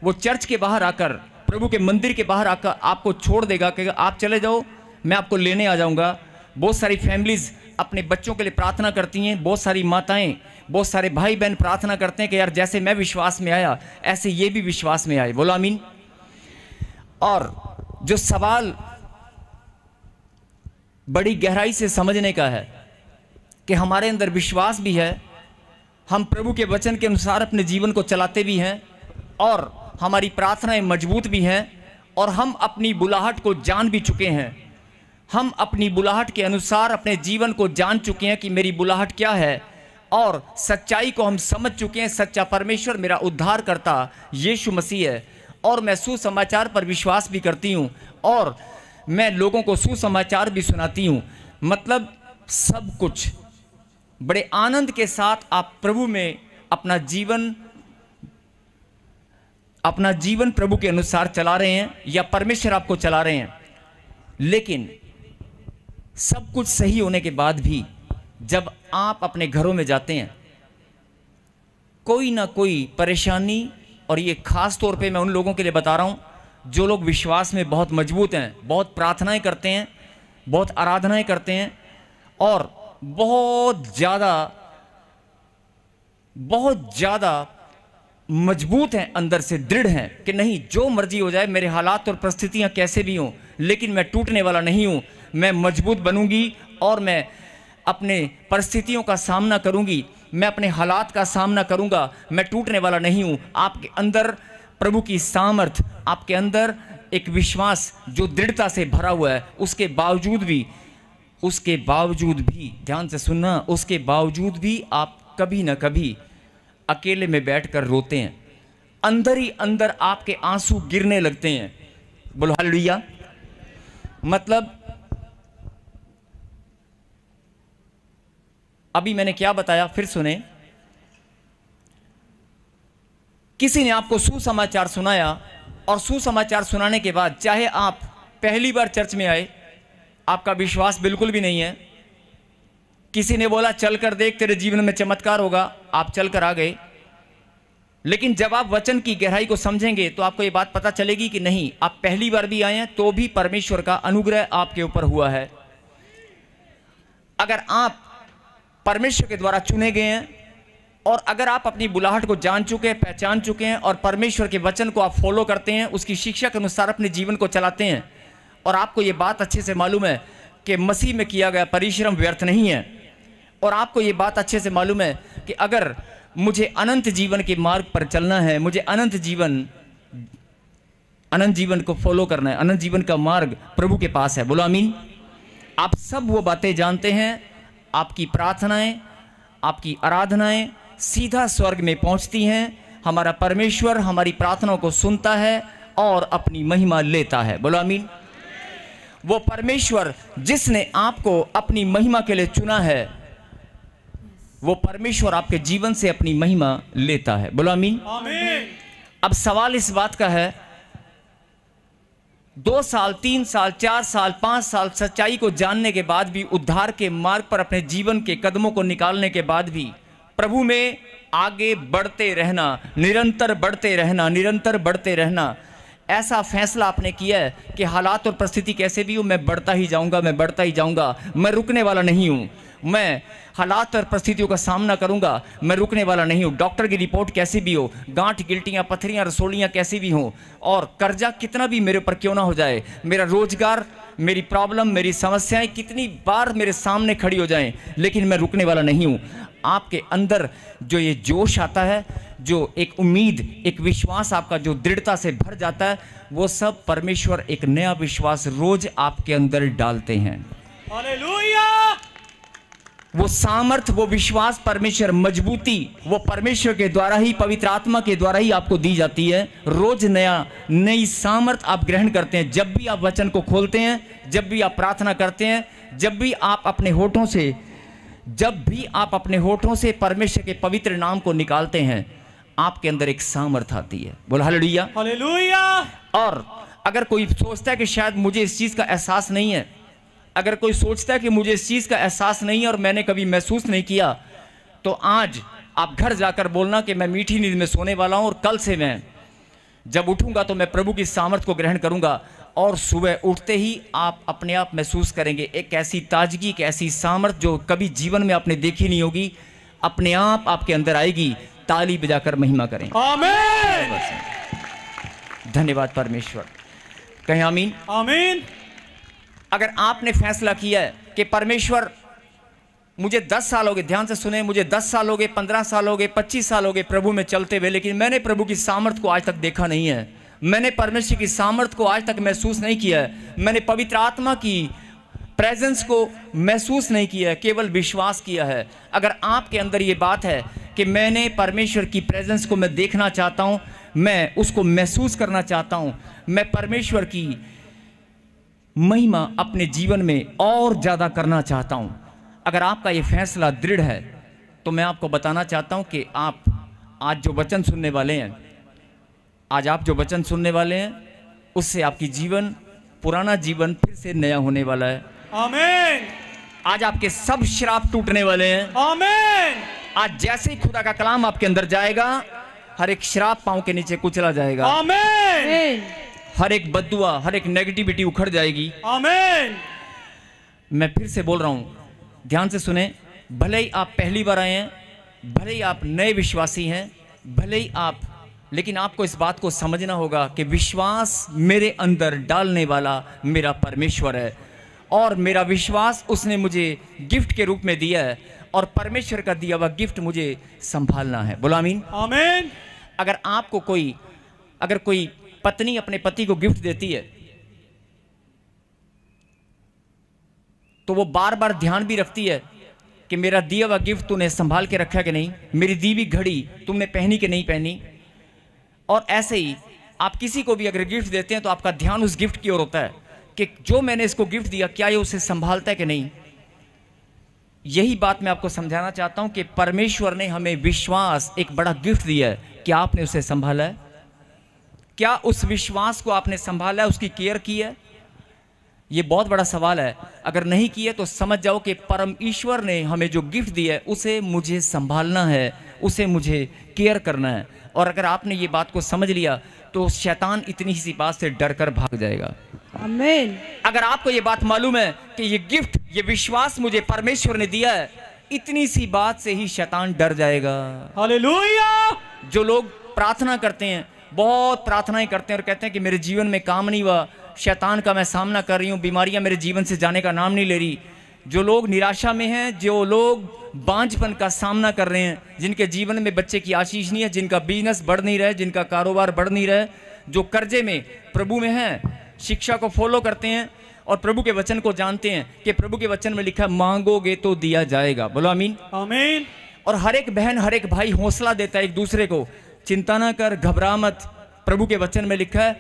वो चर्च के बाहर आकर, प्रभु के मंदिर के बाहर आकर आपको छोड़ देगा कि आप चले जाओ, मैं आपको लेने आ जाऊंगा। बहुत सारी फैमिलीज अपने बच्चों के लिए प्रार्थना करती हैं, बहुत सारी माताएं, बहुत सारे भाई बहन प्रार्थना करते हैं कि यार जैसे मैं विश्वास में आया ऐसे ये भी विश्वास में आए। बोलो आमीन। और जो सवाल बड़ी गहराई से समझने का है कि हमारे अंदर विश्वास भी है, हम प्रभु के वचन के अनुसार अपने जीवन को चलाते भी हैं और हमारी प्रार्थनाएं मजबूत भी हैं और हम अपनी बुलाहट को जान भी चुके हैं। हम अपनी बुलाहट के अनुसार अपने जीवन को जान चुके हैं कि मेरी बुलाहट क्या है और सच्चाई को हम समझ चुके हैं। सच्चा परमेश्वर मेरा उद्धार करता यीशु मसीह है और मैं सुसमाचार पर विश्वास भी करती हूँ और मैं लोगों को सुसमाचार भी सुनाती हूँ। मतलब सब कुछ बड़े आनंद के साथ आप प्रभु में अपना जीवन प्रभु के अनुसार चला रहे हैं या परमेश्वर आपको चला रहे हैं। लेकिन सब कुछ सही होने के बाद भी जब आप अपने घरों में जाते हैं, कोई ना कोई परेशानी, और ये खास तौर पे मैं उन लोगों के लिए बता रहा हूं जो लोग विश्वास में बहुत मजबूत हैं, बहुत प्रार्थनाएं करते हैं, बहुत आराधनाएं करते हैं और बहुत ज़्यादा मजबूत हैं, अंदर से दृढ़ हैं कि नहीं जो मर्जी हो जाए, मेरे हालात और परिस्थितियां कैसे भी हों, लेकिन मैं टूटने वाला नहीं हूं, मैं मजबूत बनूंगी और मैं अपने परिस्थितियों का सामना करूंगी, मैं अपने हालात का सामना करूंगा, मैं टूटने वाला नहीं हूं। आपके अंदर प्रभु की सामर्थ, आपके अंदर एक विश्वास जो दृढ़ता से भरा हुआ है, उसके बावजूद भी ध्यान से सुनना, उसके बावजूद भी आप कभी ना कभी अकेले में बैठकर रोते हैं, अंदर ही अंदर आपके आंसू गिरने लगते हैं। बोलो हालेलुया। मतलब अभी मैंने क्या बताया, फिर सुने। किसी ने आपको सुसमाचार सुनाया और सुसमाचार सुनाने के बाद चाहे आप पहली बार चर्च में आए, आपका विश्वास बिल्कुल भी नहीं है, किसी ने बोला चलकर देख तेरे जीवन में चमत्कार होगा, आप चलकर आ गए, लेकिन जब आप वचन की गहराई को समझेंगे तो आपको ये बात पता चलेगी कि नहीं, आप पहली बार भी आए हैं तो भी परमेश्वर का अनुग्रह आपके ऊपर हुआ है। अगर आप परमेश्वर के द्वारा चुने गए हैं और अगर आप अपनी बुलाहट को जान चुके हैं, पहचान चुके हैं और परमेश्वर के वचन को आप फॉलो करते हैं, उसकी शिक्षा के अनुसार अपने जीवन को चलाते हैं और आपको ये बात अच्छे से मालूम है कि मसीह में किया गया परिश्रम व्यर्थ नहीं है, और आपको ये बात अच्छे से मालूम है कि अगर मुझे अनंत जीवन के मार्ग पर चलना है, मुझे अनंत जीवन को फॉलो करना है, अनंत जीवन का मार्ग प्रभु के पास है। बोलो आमीन। आप सब वो बातें जानते हैं, आपकी प्रार्थनाएं, आपकी आराधनाएं सीधा स्वर्ग में पहुंचती हैं। हमारा परमेश्वर हमारी प्रार्थनाओं को सुनता है और अपनी महिमा लेता है। बोलो आमीन। वो परमेश्वर जिसने आपको अपनी महिमा के लिए चुना है, वो परमेश्वर आपके जीवन से अपनी महिमा लेता है। बोलो आमीन। अब सवाल इस बात का है, 2 साल, 3 साल, 4 साल, 5 साल सच्चाई को जानने के बाद भी, उद्धार के मार्ग पर अपने जीवन के कदमों को निकालने के बाद भी प्रभु में आगे बढ़ते रहना, निरंतर बढ़ते रहना, ऐसा फैसला आपने किया है कि हालात और परिस्थिति कैसे भी हो, मैं बढ़ता ही जाऊंगा, मैं रुकने वाला नहीं हूं, मैं हालात और परिस्थितियों का सामना करूंगा, मैं रुकने वाला नहीं हूं। डॉक्टर की रिपोर्ट कैसी भी हो, गांठ गिल्टियां, पथरियां, रसोलियां कैसी भी हों और कर्जा कितना भी मेरे ऊपर क्यों ना हो जाए, मेरा रोजगार, मेरी प्रॉब्लम, मेरी समस्याएं कितनी बार मेरे सामने खड़ी हो जाएं, लेकिन मैं रुकने वाला नहीं हूं। आपके अंदर जो ये जोश आता है, जो एक उम्मीद, एक विश्वास आपका जो दृढ़ता से भर जाता है, वो सब परमेश्वर एक नया विश्वास रोज आपके अंदर डालते हैं। हालेलुया। वो सामर्थ, वो विश्वास, परमेश्वर मजबूती, वो परमेश्वर के द्वारा ही, पवित्र आत्मा के द्वारा ही आपको दी जाती है। रोज नई सामर्थ आप ग्रहण करते हैं जब भी आप वचन को खोलते हैं, जब भी आप प्रार्थना करते हैं, जब भी आप अपने होठों से परमेश्वर के पवित्र नाम को निकालते हैं, आपके अंदर एक सामर्थ आती है। बोलो हालेलुया। हालेलुया। और अगर कोई सोचता है कि शायद मुझे इस चीज का एहसास नहीं है, अगर कोई सोचता है कि मुझे इस चीज का एहसास नहीं है और मैंने कभी महसूस नहीं किया, तो आज आप घर जाकर बोलना कि मैं मीठी नींद में सोने वाला हूं और कल से मैं जब उठूंगा तो मैं प्रभु की सामर्थ को ग्रहण करूंगा। और सुबह उठते ही आप अपने आप महसूस करेंगे एक ऐसी ताजगी, एक ऐसी सामर्थ जो कभी जीवन में आपने देखी नहीं होगी, अपने आप आपके अंदर आएगी। ताली बजाकर महिमा करें। आमीन। धन्यवाद परमेश्वर, कहें आमीन। आमीन। अगर आपने फैसला किया है कि परमेश्वर मुझे 10 साल हो गए, ध्यान से सुने, मुझे 10 साल हो गए, 15 साल हो गए, 25 साल हो गए प्रभु में चलते हुए, लेकिन मैंने प्रभु की सामर्थ को आज तक देखा नहीं है, मैंने परमेश्वर की सामर्थ को आज तक महसूस नहीं किया है, मैंने पवित्र आत्मा की प्रेजेंस को महसूस नहीं किया है, केवल विश्वास किया है। अगर आपके अंदर ये बात है कि मैंने परमेश्वर की प्रेजेंस को मैं देखना चाहता हूँ, मैं उसको महसूस करना चाहता हूँ, मैं परमेश्वर की महिमा अपने जीवन में और ज़्यादा करना चाहता हूँ, अगर आपका ये फैसला दृढ़ है तो मैं आपको बताना चाहता हूँ कि आप आज जो वचन सुनने वाले हैं, आज आप जो वचन सुनने वाले हैं, उससे आपकी जीवन, पुराना जीवन फिर से नया होने वाला है। आमीन। आज आपके सब श्राप टूटने वाले हैं। आमीन। आज जैसे ही खुदा का कलाम आपके अंदर जाएगा, हर एक श्राप पांव के नीचे कुचला जाएगा। आमीन। हर एक बद्दुआ, हर एक नेगेटिविटी उखड़ जाएगी। आमीन। मैं फिर से बोल रहा हूं, ध्यान से सुने। भले ही आप पहली बार आए हैं, भले ही आप नए विश्वासी हैं, भले ही आप, लेकिन आपको इस बात को समझना होगा कि विश्वास मेरे अंदर डालने वाला मेरा परमेश्वर है, और मेरा विश्वास उसने मुझे गिफ्ट के रूप में दिया है, और परमेश्वर का दिया हुआ गिफ्ट मुझे संभालना है। बोलो आमीन। आमीन। अगर आपको अगर कोई पत्नी अपने पति को गिफ्ट देती है, तो वो बार बार ध्यान भी रखती है कि मेरा दिया हुआ गिफ्ट तूने संभाल के रखा कि नहीं, मेरी दी हुई घड़ी तुमने पहनी कि नहीं पहनी। और ऐसे ही आप किसी को भी अगर गिफ्ट देते हैं तो आपका ध्यान उस गिफ्ट की ओर होता है कि जो मैंने इसको गिफ्ट दिया, क्या ये उसे संभालता है कि नहीं। यही बात मैं आपको समझाना चाहता हूं कि परमेश्वर ने हमें विश्वास, एक बड़ा गिफ्ट दिया है। क्या आपने उसे संभाला है? क्या उस विश्वास को आपने संभाला है, उसकी केयर की है? ये बहुत बड़ा सवाल है। अगर नहीं किया तो समझ जाओ कि परम ईश्वर ने हमें जो गिफ्ट दिया है उसे मुझे संभालना है, उसे मुझे केयर करना है। और अगर आपने ये बात को समझ लिया तो शैतान इतनी सी बात से डर कर भाग जाएगा। आमीन। अगर आपको ये बात मालूम है कि ये गिफ्ट, ये विश्वास मुझे परमेश्वर ने दिया है, इतनी सी बात से ही शैतान डर जाएगा। हालेलुया। जो लोग प्रार्थना करते हैं, बहुत प्रार्थनाएं करते हैं और कहते हैं कि मेरे जीवन में काम नहीं हुआ, शैतान का मैं सामना कर रही हूँ, बीमारियां मेरे जीवन से जाने का नाम नहीं ले रही। जो लोग निराशा में हैं, जो लोग बांझपन का सामना कर रहे हैं, जिनके जीवन में बच्चे की आशीष नहीं है, जिनका बिजनेस बढ़ नहीं रहा है, जिनका कारोबार बढ़ नहीं रहा है, जो कर्जे में प्रभु में हैं, शिक्षा को फॉलो करते हैं और प्रभु के वचन को जानते हैं कि प्रभु के वचन में लिखा है मांगोगे तो दिया जाएगा। बोलो आमीन। आमीन। और हर एक बहन, हर एक भाई हौसला देता है एक दूसरे को, चिंता ना कर, घबरा मत, प्रभु के वचन में लिखा है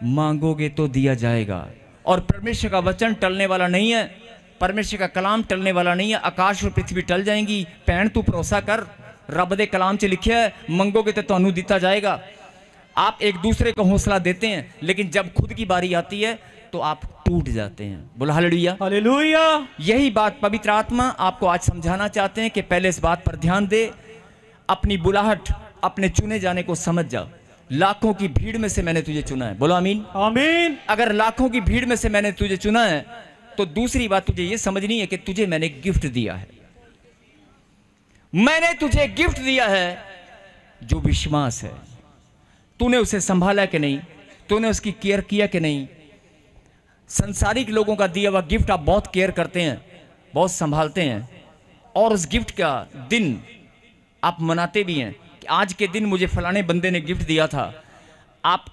मांगोगे तो दिया जाएगा। और परमेश्वर का वचन टलने वाला नहीं है, परमेश्वर का कलाम टलने वाला नहीं है। आकाश और पृथ्वी टल जाएंगी, भैन तू भरोसा कर, रब दे कलाम च लिखा है मंगोगे तो तुहानू दिता जाएगा। आप एक दूसरे को हौसला देते हैं, लेकिन जब खुद की बारी आती है तो आप टूट जाते हैं। बोलो हालेलुया। हालेलुया। यही बात पवित्र आत्मा आपको आज समझाना चाहते हैं कि पहले इस बात पर ध्यान दे, अपनी बुलाहट, अपने चुने जाने को समझ जा। लाखों की भीड़ में से मैंने तुझे चुना है। बोलो आमीन। आमीन। अगर लाखों की भीड़ में से मैंने तुझे चुना है तो दूसरी बात तुझे यह समझनी है कि तुझे मैंने गिफ्ट दिया है। मैंने तुझे गिफ्ट दिया है जो विश्वास है। तूने उसे संभाला कि नहीं, तूने उसकी केयर किया कि नहीं। संसारिक लोगों का दिया हुआ गिफ्ट आप बहुत केयर करते हैं, बहुत संभालते हैं, और उस गिफ्ट का दिन आप मनाते भी हैं कि आज के दिन मुझे फलाने बंदे ने गिफ्ट दिया था। आप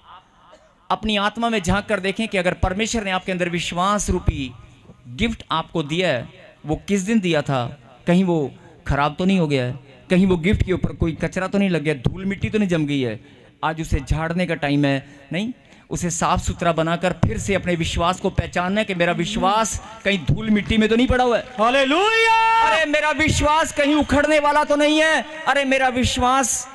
अपनी आत्मा में झांक कर देखें कि अगर परमेश्वर ने आपके अंदर विश्वास रूपी गिफ्ट आपको दिया है, वो किस दिन दिया था? कहीं वो खराब तो नहीं हो गया है? कहीं वो गिफ्ट के ऊपर कोई कचरा तो नहीं लग गया, धूल मिट्टी तो नहीं जम गई है? आज उसे झाड़ने का टाइम है, नहीं, उसे साफ सुथरा बनाकर फिर से अपने विश्वास को पहचानना है कि मेरा विश्वास कहीं धूल मिट्टी में तो नहीं पड़ा हुआ है। हालेलुया! अरे मेरा विश्वास कहीं उखड़ने वाला तो नहीं है। अरे मेरा विश्वास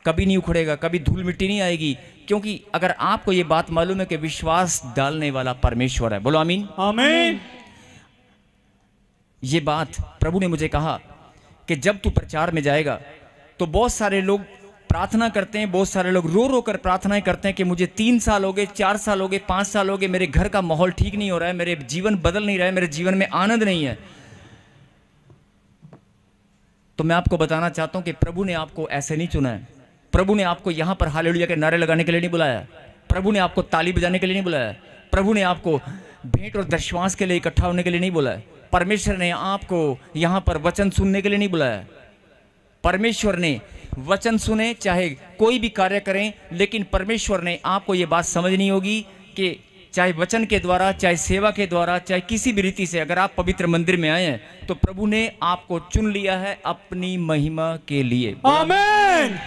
कभी नहीं उखड़ेगा, कभी धूल मिट्टी नहीं आएगी, क्योंकि अगर आपको ये बात मालूम है कि विश्वास डालने वाला परमेश्वर है। बोलो आमीन। आमीन। ये बात प्रभु ने मुझे कहा कि जब तू प्रचार में जाएगा तो बहुत सारे लोग प्रार्थना करते हैं, बहुत सारे लोग रो रो कर प्रार्थनाएं करते हैं कि मुझे 3 साल हो गए, 4 साल हो गए, 5 साल हो गए, मेरे घर का माहौल ठीक नहीं हो रहा है, मेरे जीवन बदल नहीं रहा है, मेरे जीवन में आनंद नहीं है। तो मैं आपको बताना चाहता हूं कि प्रभु ने आपको ऐसे नहीं चुना है। प्रभु ने आपको यहां पर हालेलुया के नारे लगाने के लिए नहीं बुलाया। प्रभु ने आपको ताली बजाने के लिए नहीं बुलाया। प्रभु ने आपको भेंट और दशवांश के लिए इकट्ठा होने के लिए नहीं बुलाया। परमेश्वर ने आपको यहां पर वचन सुनने के लिए नहीं बुलाया। परमेश्वर ने वचन सुने, चाहे कोई भी कार्य करें, लेकिन परमेश्वर ने आपको ये बात समझनी होगी कि चाहे वचन के द्वारा, चाहे सेवा के द्वारा, चाहे किसी भी रीति से अगर आप पवित्र मंदिर में आए हैं तो प्रभु ने आपको चुन लिया है अपनी महिमा के लिए। आमीन।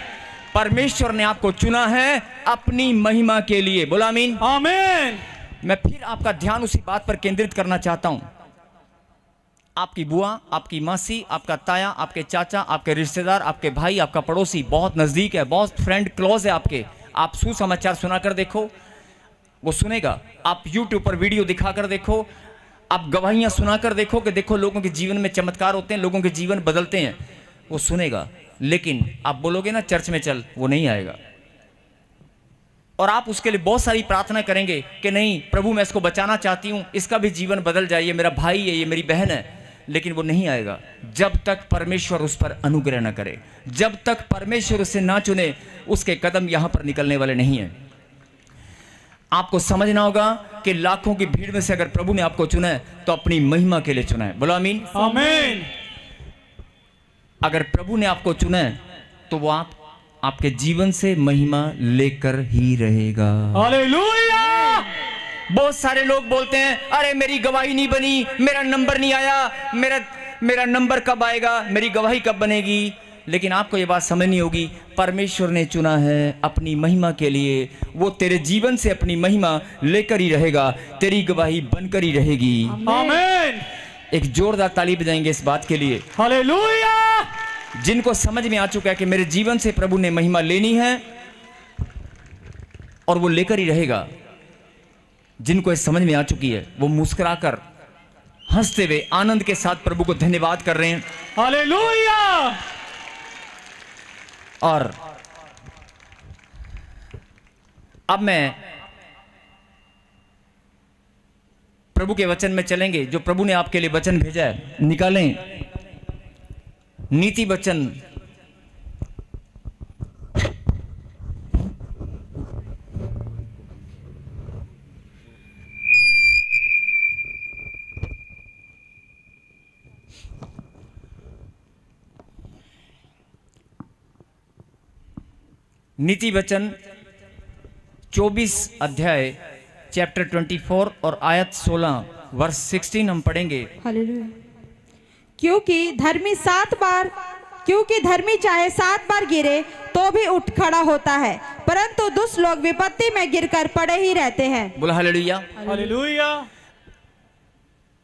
परमेश्वर ने आपको चुना है अपनी महिमा के लिए। बोलो आमीन। आमीन। मैं फिर आपका ध्यान उसी बात पर केंद्रित करना चाहता हूं। आपकी बुआ, आपकी मासी, आपका ताया, आपके चाचा, आपके रिश्तेदार, आपके भाई, आपका पड़ोसी बहुत नजदीक है, बहुत फ्रेंड क्लोज है आपके। आप सुसमाचार सुनाकर देखो, वो सुनेगा। आप YouTube पर वीडियो दिखाकर देखो, आप गवाहियां सुनाकर देखो कि देखो लोगों के जीवन में चमत्कार होते हैं, लोगों के जीवन बदलते हैं, वो सुनेगा। लेकिन आप बोलोगे ना चर्च में चल, वो नहीं आएगा। और आप उसके लिए बहुत सारी प्रार्थना करेंगे कि नहीं प्रभु मैं इसको बचाना चाहती हूं, इसका भी जीवन बदल जाए, ये मेरा भाई है, ये मेरी बहन है, लेकिन वो नहीं आएगा जब तक परमेश्वर उस पर अनुग्रह न करे। जब तक परमेश्वर उसे ना चुने, उसके कदम यहां पर निकलने वाले नहीं हैं। आपको समझना होगा कि लाखों की भीड़ में से अगर प्रभु ने आपको चुना है तो अपनी महिमा के लिए चुना है। बोलो आमीन। आमीन। अगर प्रभु ने आपको चुना है तो वो आपके जीवन से महिमा लेकर ही रहेगा। हालेलुया। बहुत सारे लोग बोलते हैं अरे मेरी गवाही नहीं बनी, मेरा नंबर नहीं आया, मेरा नंबर कब आएगा, मेरी गवाही कब बनेगी। लेकिन आपको ये बात समझनी होगी, परमेश्वर ने चुना है अपनी महिमा के लिए। वो तेरे जीवन से अपनी महिमा लेकर ही रहेगा, तेरी गवाही बनकर ही रहेगी। आमीन। एक जोरदार ताली बजाएंगे इस बात के लिए। हालेलुया। जिनको समझ में आ चुका है कि मेरे जीवन से प्रभु ने महिमा लेनी है और वो लेकर ही रहेगा, जिनको ये समझ में आ चुकी है वो मुस्कुराकर हंसते हुए आनंद के साथ प्रभु को धन्यवाद कर रहे हैं। हालेलुया। और अब मैं प्रभु के वचन में चलेंगे, जो प्रभु ने आपके लिए वचन भेजा है। निकालें नीति वचन नीति वचन 24 अध्याय चैप्टर 24 और आयत 16 वर्ष 16 हम पढ़ेंगे। हालेलुया। क्योंकि धर्मी चाहे 7 बार गिरे तो भी उठ खड़ा होता है, परंतु दुष्ट लोग विपत्ति में गिरकर पड़े ही रहते हैं। बोला हालेलुया। हालेलुया।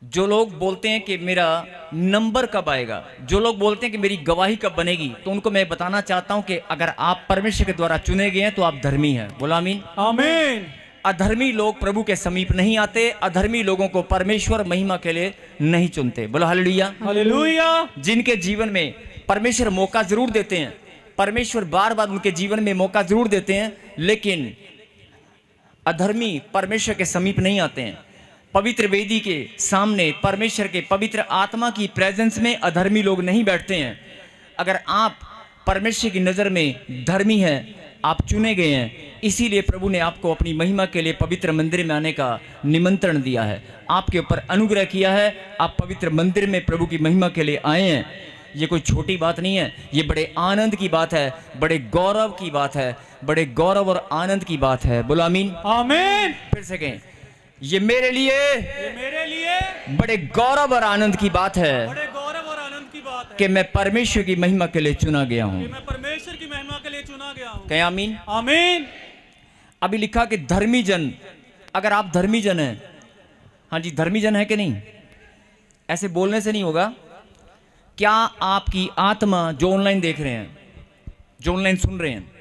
जो लोग बोलते हैं कि मेरा नंबर कब आएगा, जो लोग बोलते हैं कि मेरी गवाही कब बनेगी, तो उनको मैं बताना चाहता हूं कि अगर आप परमेश्वर के द्वारा चुने गए हैं तो आप धर्मी हैं। बोला आमीन। आमीन। अधर्मी लोग प्रभु के समीप नहीं आते, अधर्मी लोगों को परमेश्वर महिमा के लिए नहीं चुनते। बोला हालेलुया। हालेलुया। जिनके जीवन में परमेश्वर मौका जरूर देते हैं, परमेश्वर बार बार उनके जीवन में मौका जरूर देते हैं, लेकिन अधर्मी परमेश्वर के समीप नहीं आते हैं। पवित्र वेदी के सामने परमेश्वर के पवित्र आत्मा की प्रेजेंस में अधर्मी लोग नहीं बैठते हैं। अगर आप परमेश्वर की नजर में धर्मी हैं, आप चुने गए हैं, इसीलिए प्रभु ने आपको अपनी महिमा के लिए पवित्र मंदिर में आने का निमंत्रण दिया है, आपके ऊपर अनुग्रह किया है। आप पवित्र मंदिर में प्रभु की महिमा के लिए आए हैं, ये कोई छोटी बात नहीं है, ये बड़े आनंद की बात है, बड़े गौरव की बात है, बड़े गौरव और आनंद की बात है। बोलो आमीन। आमीन। फिर से कहें, ये मेरे लिए बड़े गौरव और आनंद की बात है, बड़े गौरव और आनंद की बात है कि मैं परमेश्वर की महिमा के लिए चुना गया हूँ। मैं परमेश्वर की महिमा के लिए चुना गया हूँ। कहें आमीन। आमीन। अभी लिखा कि धर्मी जन, अगर आप धर्मी जन हैं, हाँ जी धर्मी जन है कि नहीं, ऐसे बोलने से नहीं होगा। क्या आपकी आत्मा जो ऑनलाइन देख रहे हैं, जो ऑनलाइन सुन रहे हैं,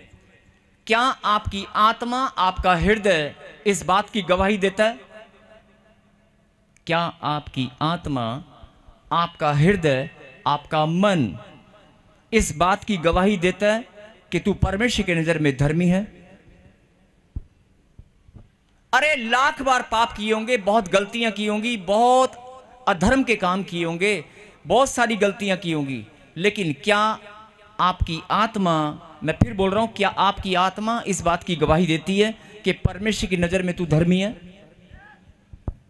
क्या आपकी आत्मा, आपका हृदय इस बात की गवाही देता है? क्या आपकी आत्मा, आपका हृदय, आपका मन इस बात की गवाही देता है कि तू परमेश्वर की नजर में धर्मी है? अरे लाख बार पाप किए होंगे, बहुत गलतियां की होंगी, बहुत अधर्म के काम किए होंगे, बहुत सारी गलतियां की होंगी, लेकिन क्या आपकी आत्मा, मैं फिर बोल रहा हूं, क्या आपकी आत्मा इस बात की गवाही देती है कि परमेश्वर की नजर में तू धर्मी है?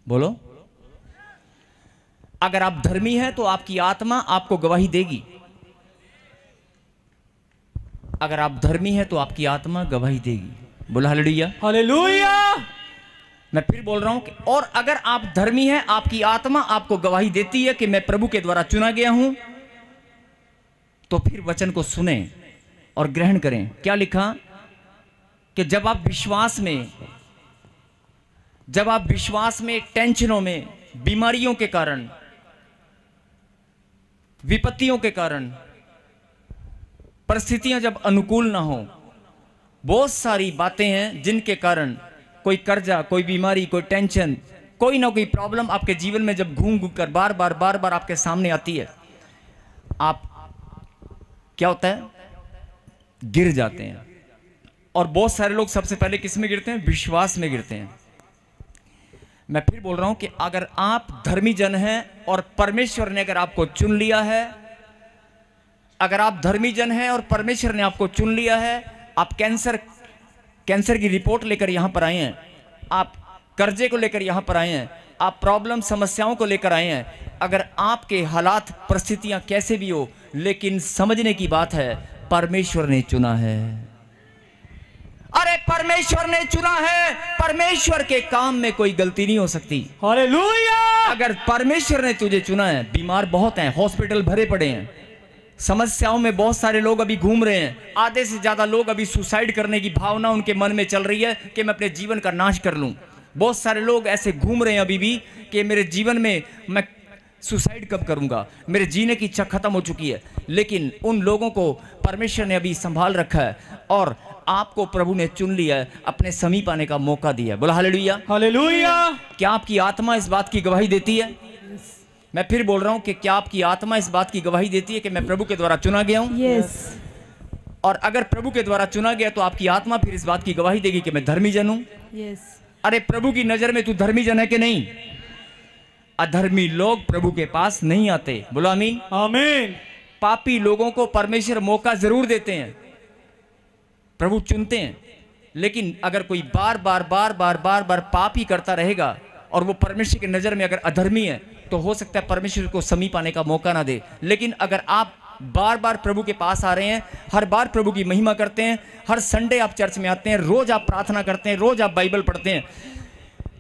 बोलो। अगर आप धर्मी हैं तो आपकी आत्मा आपको गवाही देगी। अगर आप धर्मी हैं तो आपकी आत्मा गवाही देगी। बोलो हालेलुया। हालेलुया। मैं फिर बोल रहा हूं कि और अगर आप धर्मी हैं, आपकी आत्मा आपको गवाही देती है कि मैं प्रभु के द्वारा चुना गया हूं, तो फिर वचन को सुने और ग्रहण करें। क्या लिखा कि जब आप विश्वास में टेंशनों में, बीमारियों के कारण, विपत्तियों के कारण, परिस्थितियां जब अनुकूल ना हो, बहुत सारी बातें हैं जिनके कारण कोई कर्जा, कोई बीमारी, कोई टेंशन, कोई ना कोई प्रॉब्लम आपके जीवन में जब घूम घूम कर बार बार आपके सामने आती है, आप क्या होता है, गिर जाते हैं। और बहुत सारे लोग सबसे पहले किस में गिरते हैं? विश्वास में गिरते हैं। मैं फिर बोल रहा हूं कि अगर आप धर्मी जन हैं और परमेश्वर ने अगर आपको चुन लिया है, अगर आप धर्मी जन हैं और परमेश्वर ने आपको चुन लिया है, आप कैंसर की रिपोर्ट लेकर यहां पर आए हैं, आप कर्जे को लेकर यहां पर आए हैं, आप प्रॉब्लम समस्याओं को लेकर आए हैं, अगर आपके हालात परिस्थितियां कैसे भी हो, लेकिन समझने की बात है परमेश्वर ने चुना है। अरे परमेश्वर ने चुना है, परमेश्वर के काम में कोई गलती नहीं हो सकती। हालेलुया। अगर परमेश्वर ने तुझे चुना है, बीमार बहुत हैं, हॉस्पिटल भरे पड़े हैं, समस्याओं में बहुत सारे लोग अभी घूम रहे हैं, आधे से ज्यादा लोग अभी सुसाइड करने की भावना उनके मन में चल रही है कि मैं अपने जीवन का नाश कर लूं। बहुत सारे लोग ऐसे घूम रहे हैं अभी भी कि मेरे जीवन में मैं सुसाइड कब करूंगा, मेरे जीने की इच्छा खत्म हो चुकी है। लेकिन उन लोगों को परमेश्वर ने अभी संभाल रखा है और आपको प्रभु ने चुन लिया है, अपने समीप आने का मौका दिया है। बोला हालेलुया। हालेलुया। क्या आपकी आत्मा इस बात की गवाही देती है? मैं फिर बोल रहा हूं कि क्या आपकी आत्मा इस बात की गवाही देती है कि मैं प्रभु के द्वारा चुना गया हूं? यस। और अगर प्रभु के द्वारा चुना गया तो आपकी आत्मा फिर इस बात की गवाही देगी कि मैं धर्मी जन हूं। यस। अरे प्रभु की नजर में तू धर्मी जन है कि नहीं? अधर्मी लोग प्रभु के पास नहीं आते। बोलो आमीन। आमीन। पापी लोगों को परमेश्वर मौका जरूर देते हैं, प्रभु चुनते हैं, लेकिन अगर कोई बार बार पाप ही करता रहेगा और वो परमेश्वर की नजर में अगर अधर्मी है, तो हो सकता है परमेश्वर को समीप आने का मौका ना दे। लेकिन अगर आप बार बार प्रभु के पास आ रहे हैं, हर बार प्रभु की महिमा करते हैं, हर संडे आप चर्च में आते हैं, रोज आप प्रार्थना करते हैं, रोज आप बाइबल पढ़ते हैं,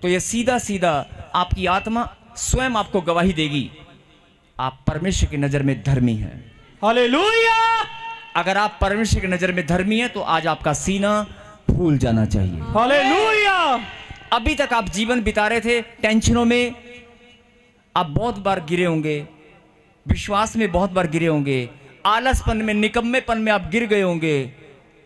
तो ये सीधा सीधा आपकी आत्मा स्वयं आपको गवाही देगी, आप परमेश्वर की नजर में धर्मी हैं। हालेलुया। अगर आप परमेश्वर की नजर में धर्मी हैं तो आज आपका सीना फूल जाना चाहिए। हालेलुया। अभी तक आप जीवन बिता रहे थे टेंशनों में, आप बहुत बार गिरे होंगे, विश्वास में बहुत बार गिरे होंगे, आलसपन में, निकम्मेपन में आप गिर गए होंगे।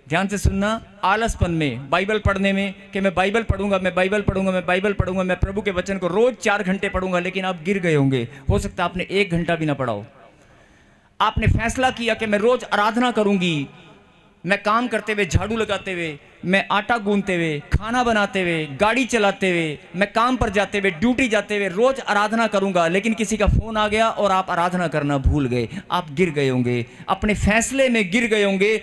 ध्यान से सुनना, आलसपन में, बाइबल पढ़ने में कि मैं बाइबल पढ़ूंगा, मैं बाइबल पढ़ूंगा, मैं बाइबल पढ़ूंगा, मैं प्रभु के वचन को रोज 4 घंटे पढ़ूंगा, लेकिन आप गिर गए होंगे। हो सकता है आपने 1 घंटा भी ना पढ़ा हो। आपने फैसला किया कि मैं रोज आराधना करूंगी, मैं काम करते हुए, झाड़ू लगाते हुए, मैं आटा गूंथते हुए, खाना बनाते हुए, गाड़ी चलाते हुए, मैं काम पर जाते हुए, ड्यूटी जाते हुए रोज आराधना करूंगा, लेकिन किसी का फोन आ गया और आप आराधना करना भूल गए। आप गिर गए होंगे, अपने फैसले में गिर गए होंगे।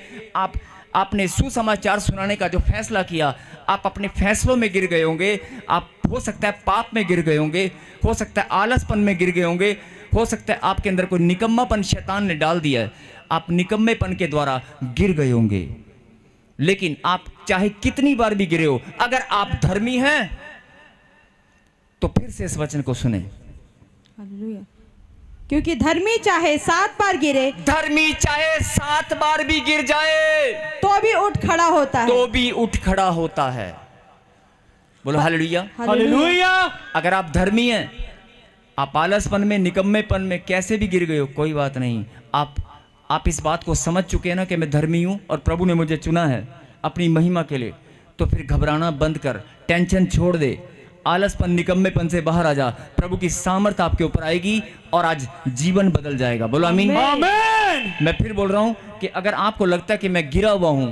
आपने सुसमाचार सुनाने का जो फैसला किया, आप अपने फैसलों में गिर गए होंगे। आप हो सकता है पाप में गिर गए होंगे, हो सकता है आलसपन में गिर गए होंगे, हो सकता है आपके अंदर कोई निकम्मापन शैतान ने डाल दिया है, आप निकम्मेपन के द्वारा गिर गए होंगे। लेकिन आप चाहे कितनी बार भी गिरे हो, अगर आप धर्मी हैं तो फिर से इस वचन को सुने। हालेलुया। क्योंकि धर्मी चाहे 7 बार गिरे, धर्मी चाहे 7 बार भी गिर जाए तो भी उठ खड़ा होता है, तो भी उठ खड़ा होता है। बोलो हालेलुया। हालेलुया। अगर आप धर्मी हैं, आप आलसपन में, निकम्मेपन में कैसे भी गिर गए हो, कोई बात नहीं। आप इस बात को समझ चुके हैं ना कि मैं धर्मी हूं और प्रभु ने मुझे चुना है अपनी महिमा के लिए, तो फिर घबराना बंद कर, टेंशन छोड़ दे, आलसपन निकम्मेपन से बाहर आ जा। प्रभु की सामर्थ आपके ऊपर आएगी और आज जीवन बदल जाएगा। बोलो आमीन। आमीन। मैं फिर बोल रहा हूं कि अगर आपको लगता है कि मैं गिरा हुआ हूं,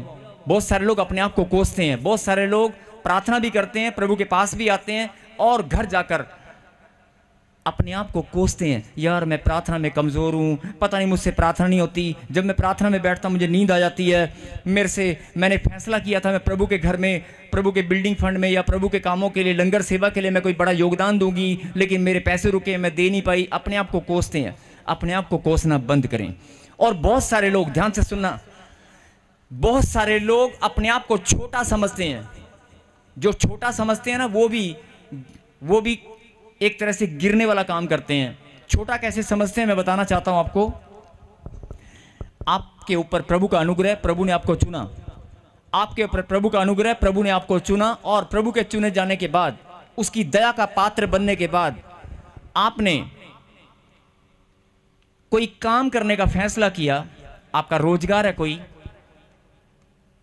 बहुत सारे लोग अपने आप को कोसते हैं, बहुत सारे लोग प्रार्थना भी करते हैं, प्रभु के पास भी आते हैं और घर जाकर अपने आप को कोसते हैं, यार मैं प्रार्थना में कमज़ोर हूँ, पता नहीं मुझसे प्रार्थना नहीं होती, जब मैं प्रार्थना में बैठता मुझे नींद आ जाती है, मैंने फैसला किया था मैं प्रभु के घर में, प्रभु के बिल्डिंग फंड में या प्रभु के कामों के लिए, लंगर सेवा के लिए मैं कोई बड़ा योगदान दूंगी, लेकिन मेरे पैसे रुके, मैं दे नहीं पाई। अपने आप को कोसते हैं। अपने आप को कोसना बंद करें। और बहुत सारे लोग, ध्यान से सुनना, बहुत सारे लोग अपने आप को छोटा समझते हैं। जो छोटा समझते हैं ना, वो भी एक तरह से गिरने वाला काम करते हैं। छोटा कैसे समझते हैं मैं बताना चाहता हूं आपको। आपके ऊपर प्रभु का अनुग्रह, प्रभु ने आपको चुना, आपके ऊपर प्रभु का अनुग्रह, प्रभु ने आपको चुना, और प्रभु के चुने जाने के बाद, उसकी दया का पात्र बनने के बाद, आपने कोई काम करने का फैसला किया, आपका रोजगार है कोई,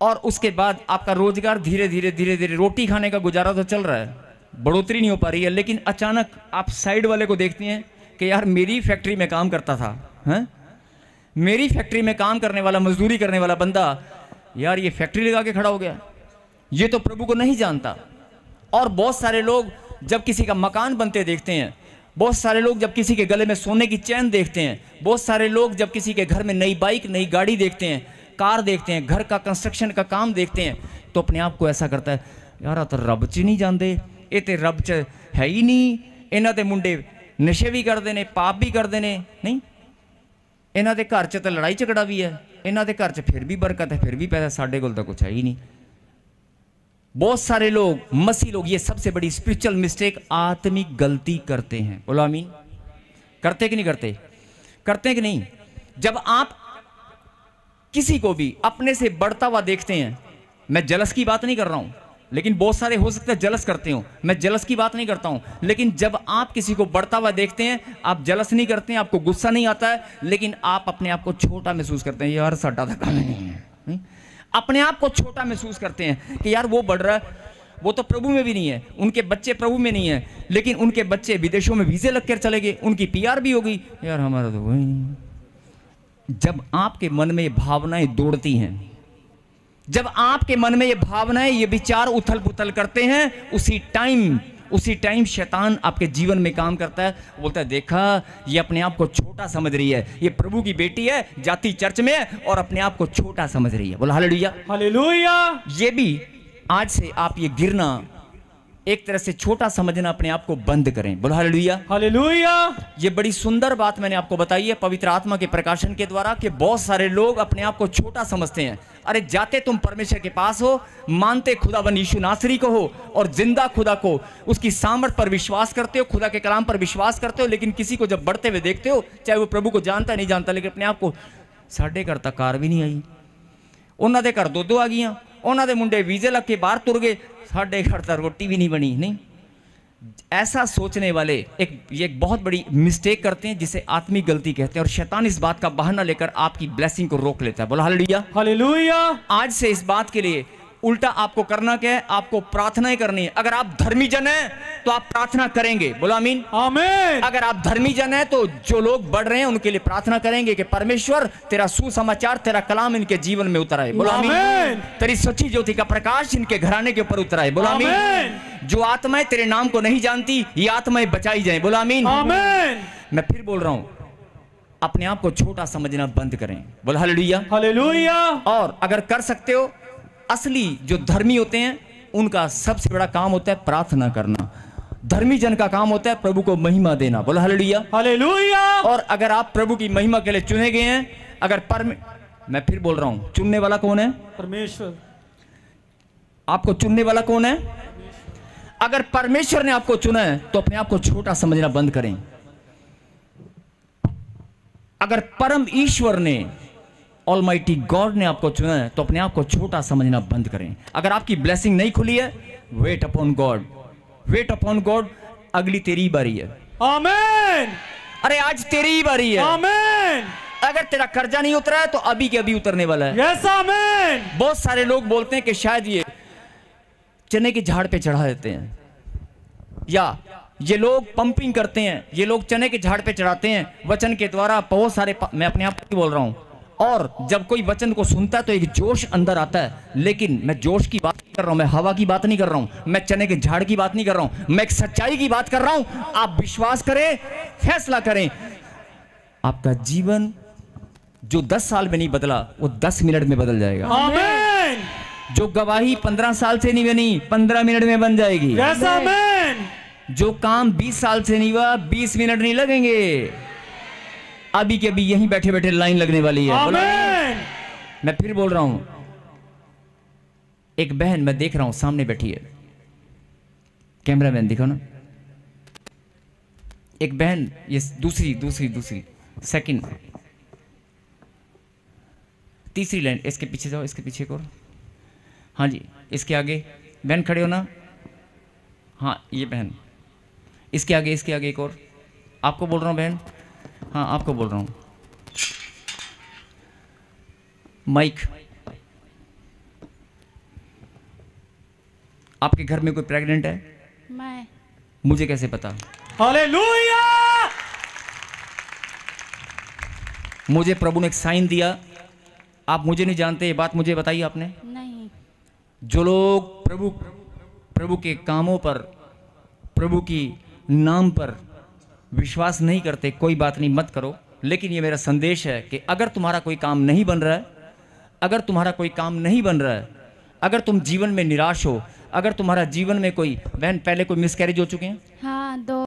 और उसके बाद आपका रोजगार धीरे धीरे रोटी खाने का गुजारा तो चल रहा है, बढ़ोतरी नहीं हो पा रही है, लेकिन अचानक आप साइड वाले को देखते हैं कि यार मेरी फैक्ट्री में काम करता था, हैं? मेरी फैक्ट्री में काम करने वाला, मजदूरी करने वाला बंदा, यार ये फैक्ट्री लगा के खड़ा हो गया, ये तो प्रभु को नहीं जानता। और बहुत सारे लोग जब किसी का मकान बनते देखते हैं, बहुत सारे लोग जब किसी के गले में सोने की चैन देखते हैं, बहुत सारे लोग जब किसी के घर में नई बाइक, नई गाड़ी देखते हैं, कार देखते हैं, घर का कंस्ट्रक्शन का काम देखते हैं, तो अपने आप को ऐसा करता है, यार तो रब च नहीं जानते, ये तो रब च है ही नहीं, इन्हों के मुंडे नशे भी करते हैं, पाप भी करते हैं, नहीं इन्हों के घर च तो लड़ाई झगड़ा भी है, इन्हों के घर च फिर भी बरकत है, फिर भी पैसा, साढ़े को तो कुछ है ही नहीं। बहुत सारे लोग, मसीह लोग, ये सबसे बड़ी स्पिरिचुअल मिस्टेक, आत्मिक गलती करते हैं। बोलो आमीन। करते कि नहीं करते? करते कि नहीं? जब आप किसी को भी अपने से बढ़ता हुआ देखते हैं, मैं जलस की बात नहीं कर रहा हूं, लेकिन बहुत सारे हो सकता है जलस करते हो, मैं जलस की बात नहीं करता हूं, लेकिन जब आप किसी को बढ़ता हुआ देखते हैं, आप जलस नहीं करते हैं, आपको गुस्सा नहीं आता है, लेकिन आप अपने आप को छोटा महसूस करते हैं, यार साडा तो काम नहीं है, नहीं? अपने आप को छोटा महसूस करते हैं कि यार वो बढ़ रहा है, वो तो प्रभु में भी नहीं है, उनके बच्चे प्रभु में नहीं है, लेकिन उनके बच्चे विदेशों में वीजे लग कर चले गए, उनकी PR भी हो गई, यार हमारा तो वही नहीं। जब आपके मन में ये भावनाएं दौड़ती हैं, जब आपके मन में ये भावनाएं, ये विचार उथल पुथल करते हैं, उसी टाइम शैतान आपके जीवन में काम करता है। बोलता है, देखा ये अपने आप को छोटा समझ रही है, ये प्रभु की बेटी है, जाती चर्च में है और अपने आप को छोटा समझ रही है। बोला हालेलुया। हालेलुया। ये भी आज से आप ये गिरना, एक तरह से छोटा समझना, अपने आप को बंद करें। बोलो हालेलुया। हालेलुया। ये बड़ी सुंदर बात मैंने आपको बताई है पवित्र आत्मा के प्रकाशन के द्वारा, कि बहुत सारे लोग अपने आप को छोटा समझते हैं। अरे जाते तुम परमेश्वर के पास हो, मानते खुदावन यीशु नासरी को हो और जिंदा खुदा को, उसकी सामर्थ पर विश्वास करते हो, खुदा के कलाम पर विश्वास करते हो, लेकिन किसी को जब बढ़ते हुए देखते हो, चाहे वो प्रभु को जानता नहीं जानता, लेकिन अपने आप को, साढ़े घर तक कार भी नहीं आई, उन्होंने घर दो आ गई, उन्होंने मुंडे वीजे लग के बाहर तुर गए, साढ़े घर तक रोटी भी नहीं बनी। नहीं, ऐसा सोचने वाले ये एक बहुत बड़ी मिस्टेक करते हैं, जिसे आत्मिक गलती कहते हैं, और शैतान इस बात का बहाना लेकर आपकी ब्लेसिंग को रोक लेता है। बोला हालेलुया। हालेलुया। आज से इस बात के लिए उल्टा आपको करना क्या है? आपको प्रार्थनाएं करनी है। अगर आप धर्मी जन हैं तो आप प्रार्थना करेंगे। बोलो आमीन। आमीन। अगर आप धर्मी जन हैं तो जो लोग बढ़ रहे हैं उनके लिए प्रार्थना करेंगे कि परमेश्वर तेरा सुसमाचार, तेरा कलाम इनके जीवन में उतर आए। बोलो आमीन। तेरी सच्ची ज्योति का प्रकाश इनके घराने के ऊपर उतर आए। बोलो आमीन। जो आत्माएं तेरे नाम को नहीं जानती, ये आत्माएं बचाई जाए। बोलो आमीन। आमीन। मैं फिर बोल रहा हूं, अपने आप को छोटा समझना बंद करें। बोलो हालेलुया। हालेलुया। और अगर कर सकते हो, असली जो धर्मी होते हैं उनका सबसे बड़ा काम होता है प्रार्थना करना। धर्मी जन का काम होता है प्रभु को महिमा देना। बोलो हालेलुया। हालेलुया। और अगर आप प्रभु की महिमा के लिए चुने गए हैं, अगर मैं फिर बोल रहा हूं, चुनने वाला कौन है? परमेश्वर। आपको चुनने वाला कौन है? अगर परमेश्वर ने आपको चुना है तो अपने आप को छोटा समझना बंद करें। अगर परम ईश्वर ने, ऑलमाइटी गॉड ने आपको चुना है तो अपने आप को छोटा समझना बंद करें। अगर आपकी ब्लेसिंग नहीं खुली है, weight upon God, weight upon God. अगली तेरी बारी है। आमीन। अरे आज तेरी ही बारी है। आमीन। अगर तेरा कर्जा नहीं उतरा है तो अभी के अभी उतरने वाला है। यस आमीन। बहुत सारे लोग बोलते हैं कि शायद ये चने के झाड़ पे चढ़ा देते हैं, या ये लोग पंपिंग करते हैं, ये लोग चने के झाड़ पे चढ़ाते हैं वचन के द्वारा। बहुत सारे मैं अपने आप को बोल रहा हूं, और जब कोई वचन को सुनता है तो एक जोश अंदर आता है। लेकिन मैं जोश की बात नहीं कर रहा हूं, मैं हवा की बात नहीं कर रहा हूं, मैं चने के झाड़ की बात नहीं कर रहा हूं, मैं एक सच्चाई की बात कर रहा हूं। आप विश्वास करें, फैसला करें। आपका जीवन जो 10 साल में नहीं बदला वो 10 मिनट में बदल जाएगा। आमीन। जो गवाही 15 साल से नहीं बनी 15 मिनट में बन जाएगी। यस आमीन। जो काम 20 साल से नहीं हुआ 20 मिनट नहीं लगेंगे। अभी के अभी यहीं बैठे बैठे लाइन लगने वाली है। आमीन। मैं फिर बोल रहा हूं, एक बहन मैं देख रहा हूं सामने बैठी है, कैमरा मैन दिखो ना, एक बहन, ये दूसरी सेकंड, तीसरी लाइन, इसके पीछे जाओ, इसके पीछे को, हाँ जी, इसके आगे बहन खड़े हो ना, हाँ ये बहन, इसके आगे एक और, आपको बोल रहा हूं बहन, हाँ आपको बोल रहा हूं, माइक। आपके घर में कोई प्रेग्नेंट है? मैं। मुझे कैसे पता? हालेलुया। मुझे प्रभु ने एक साइन दिया। आप मुझे नहीं जानते, ये बात मुझे बताई आपने? नहीं। जो लोग प्रभु के कामों पर, प्रभु की नाम पर विश्वास नहीं करते, कोई बात नहीं, मत करो। लेकिन ये मेरा संदेश है कि अगर तुम्हारा कोई काम नहीं बन रहा है, अगर तुम्हारा कोई काम नहीं बन रहा है, अगर तुम जीवन में निराश हो, अगर तुम्हारा जीवन में कोई, बहन पहले कोई मिसकैरेज हो चुके हैं? हाँ, 2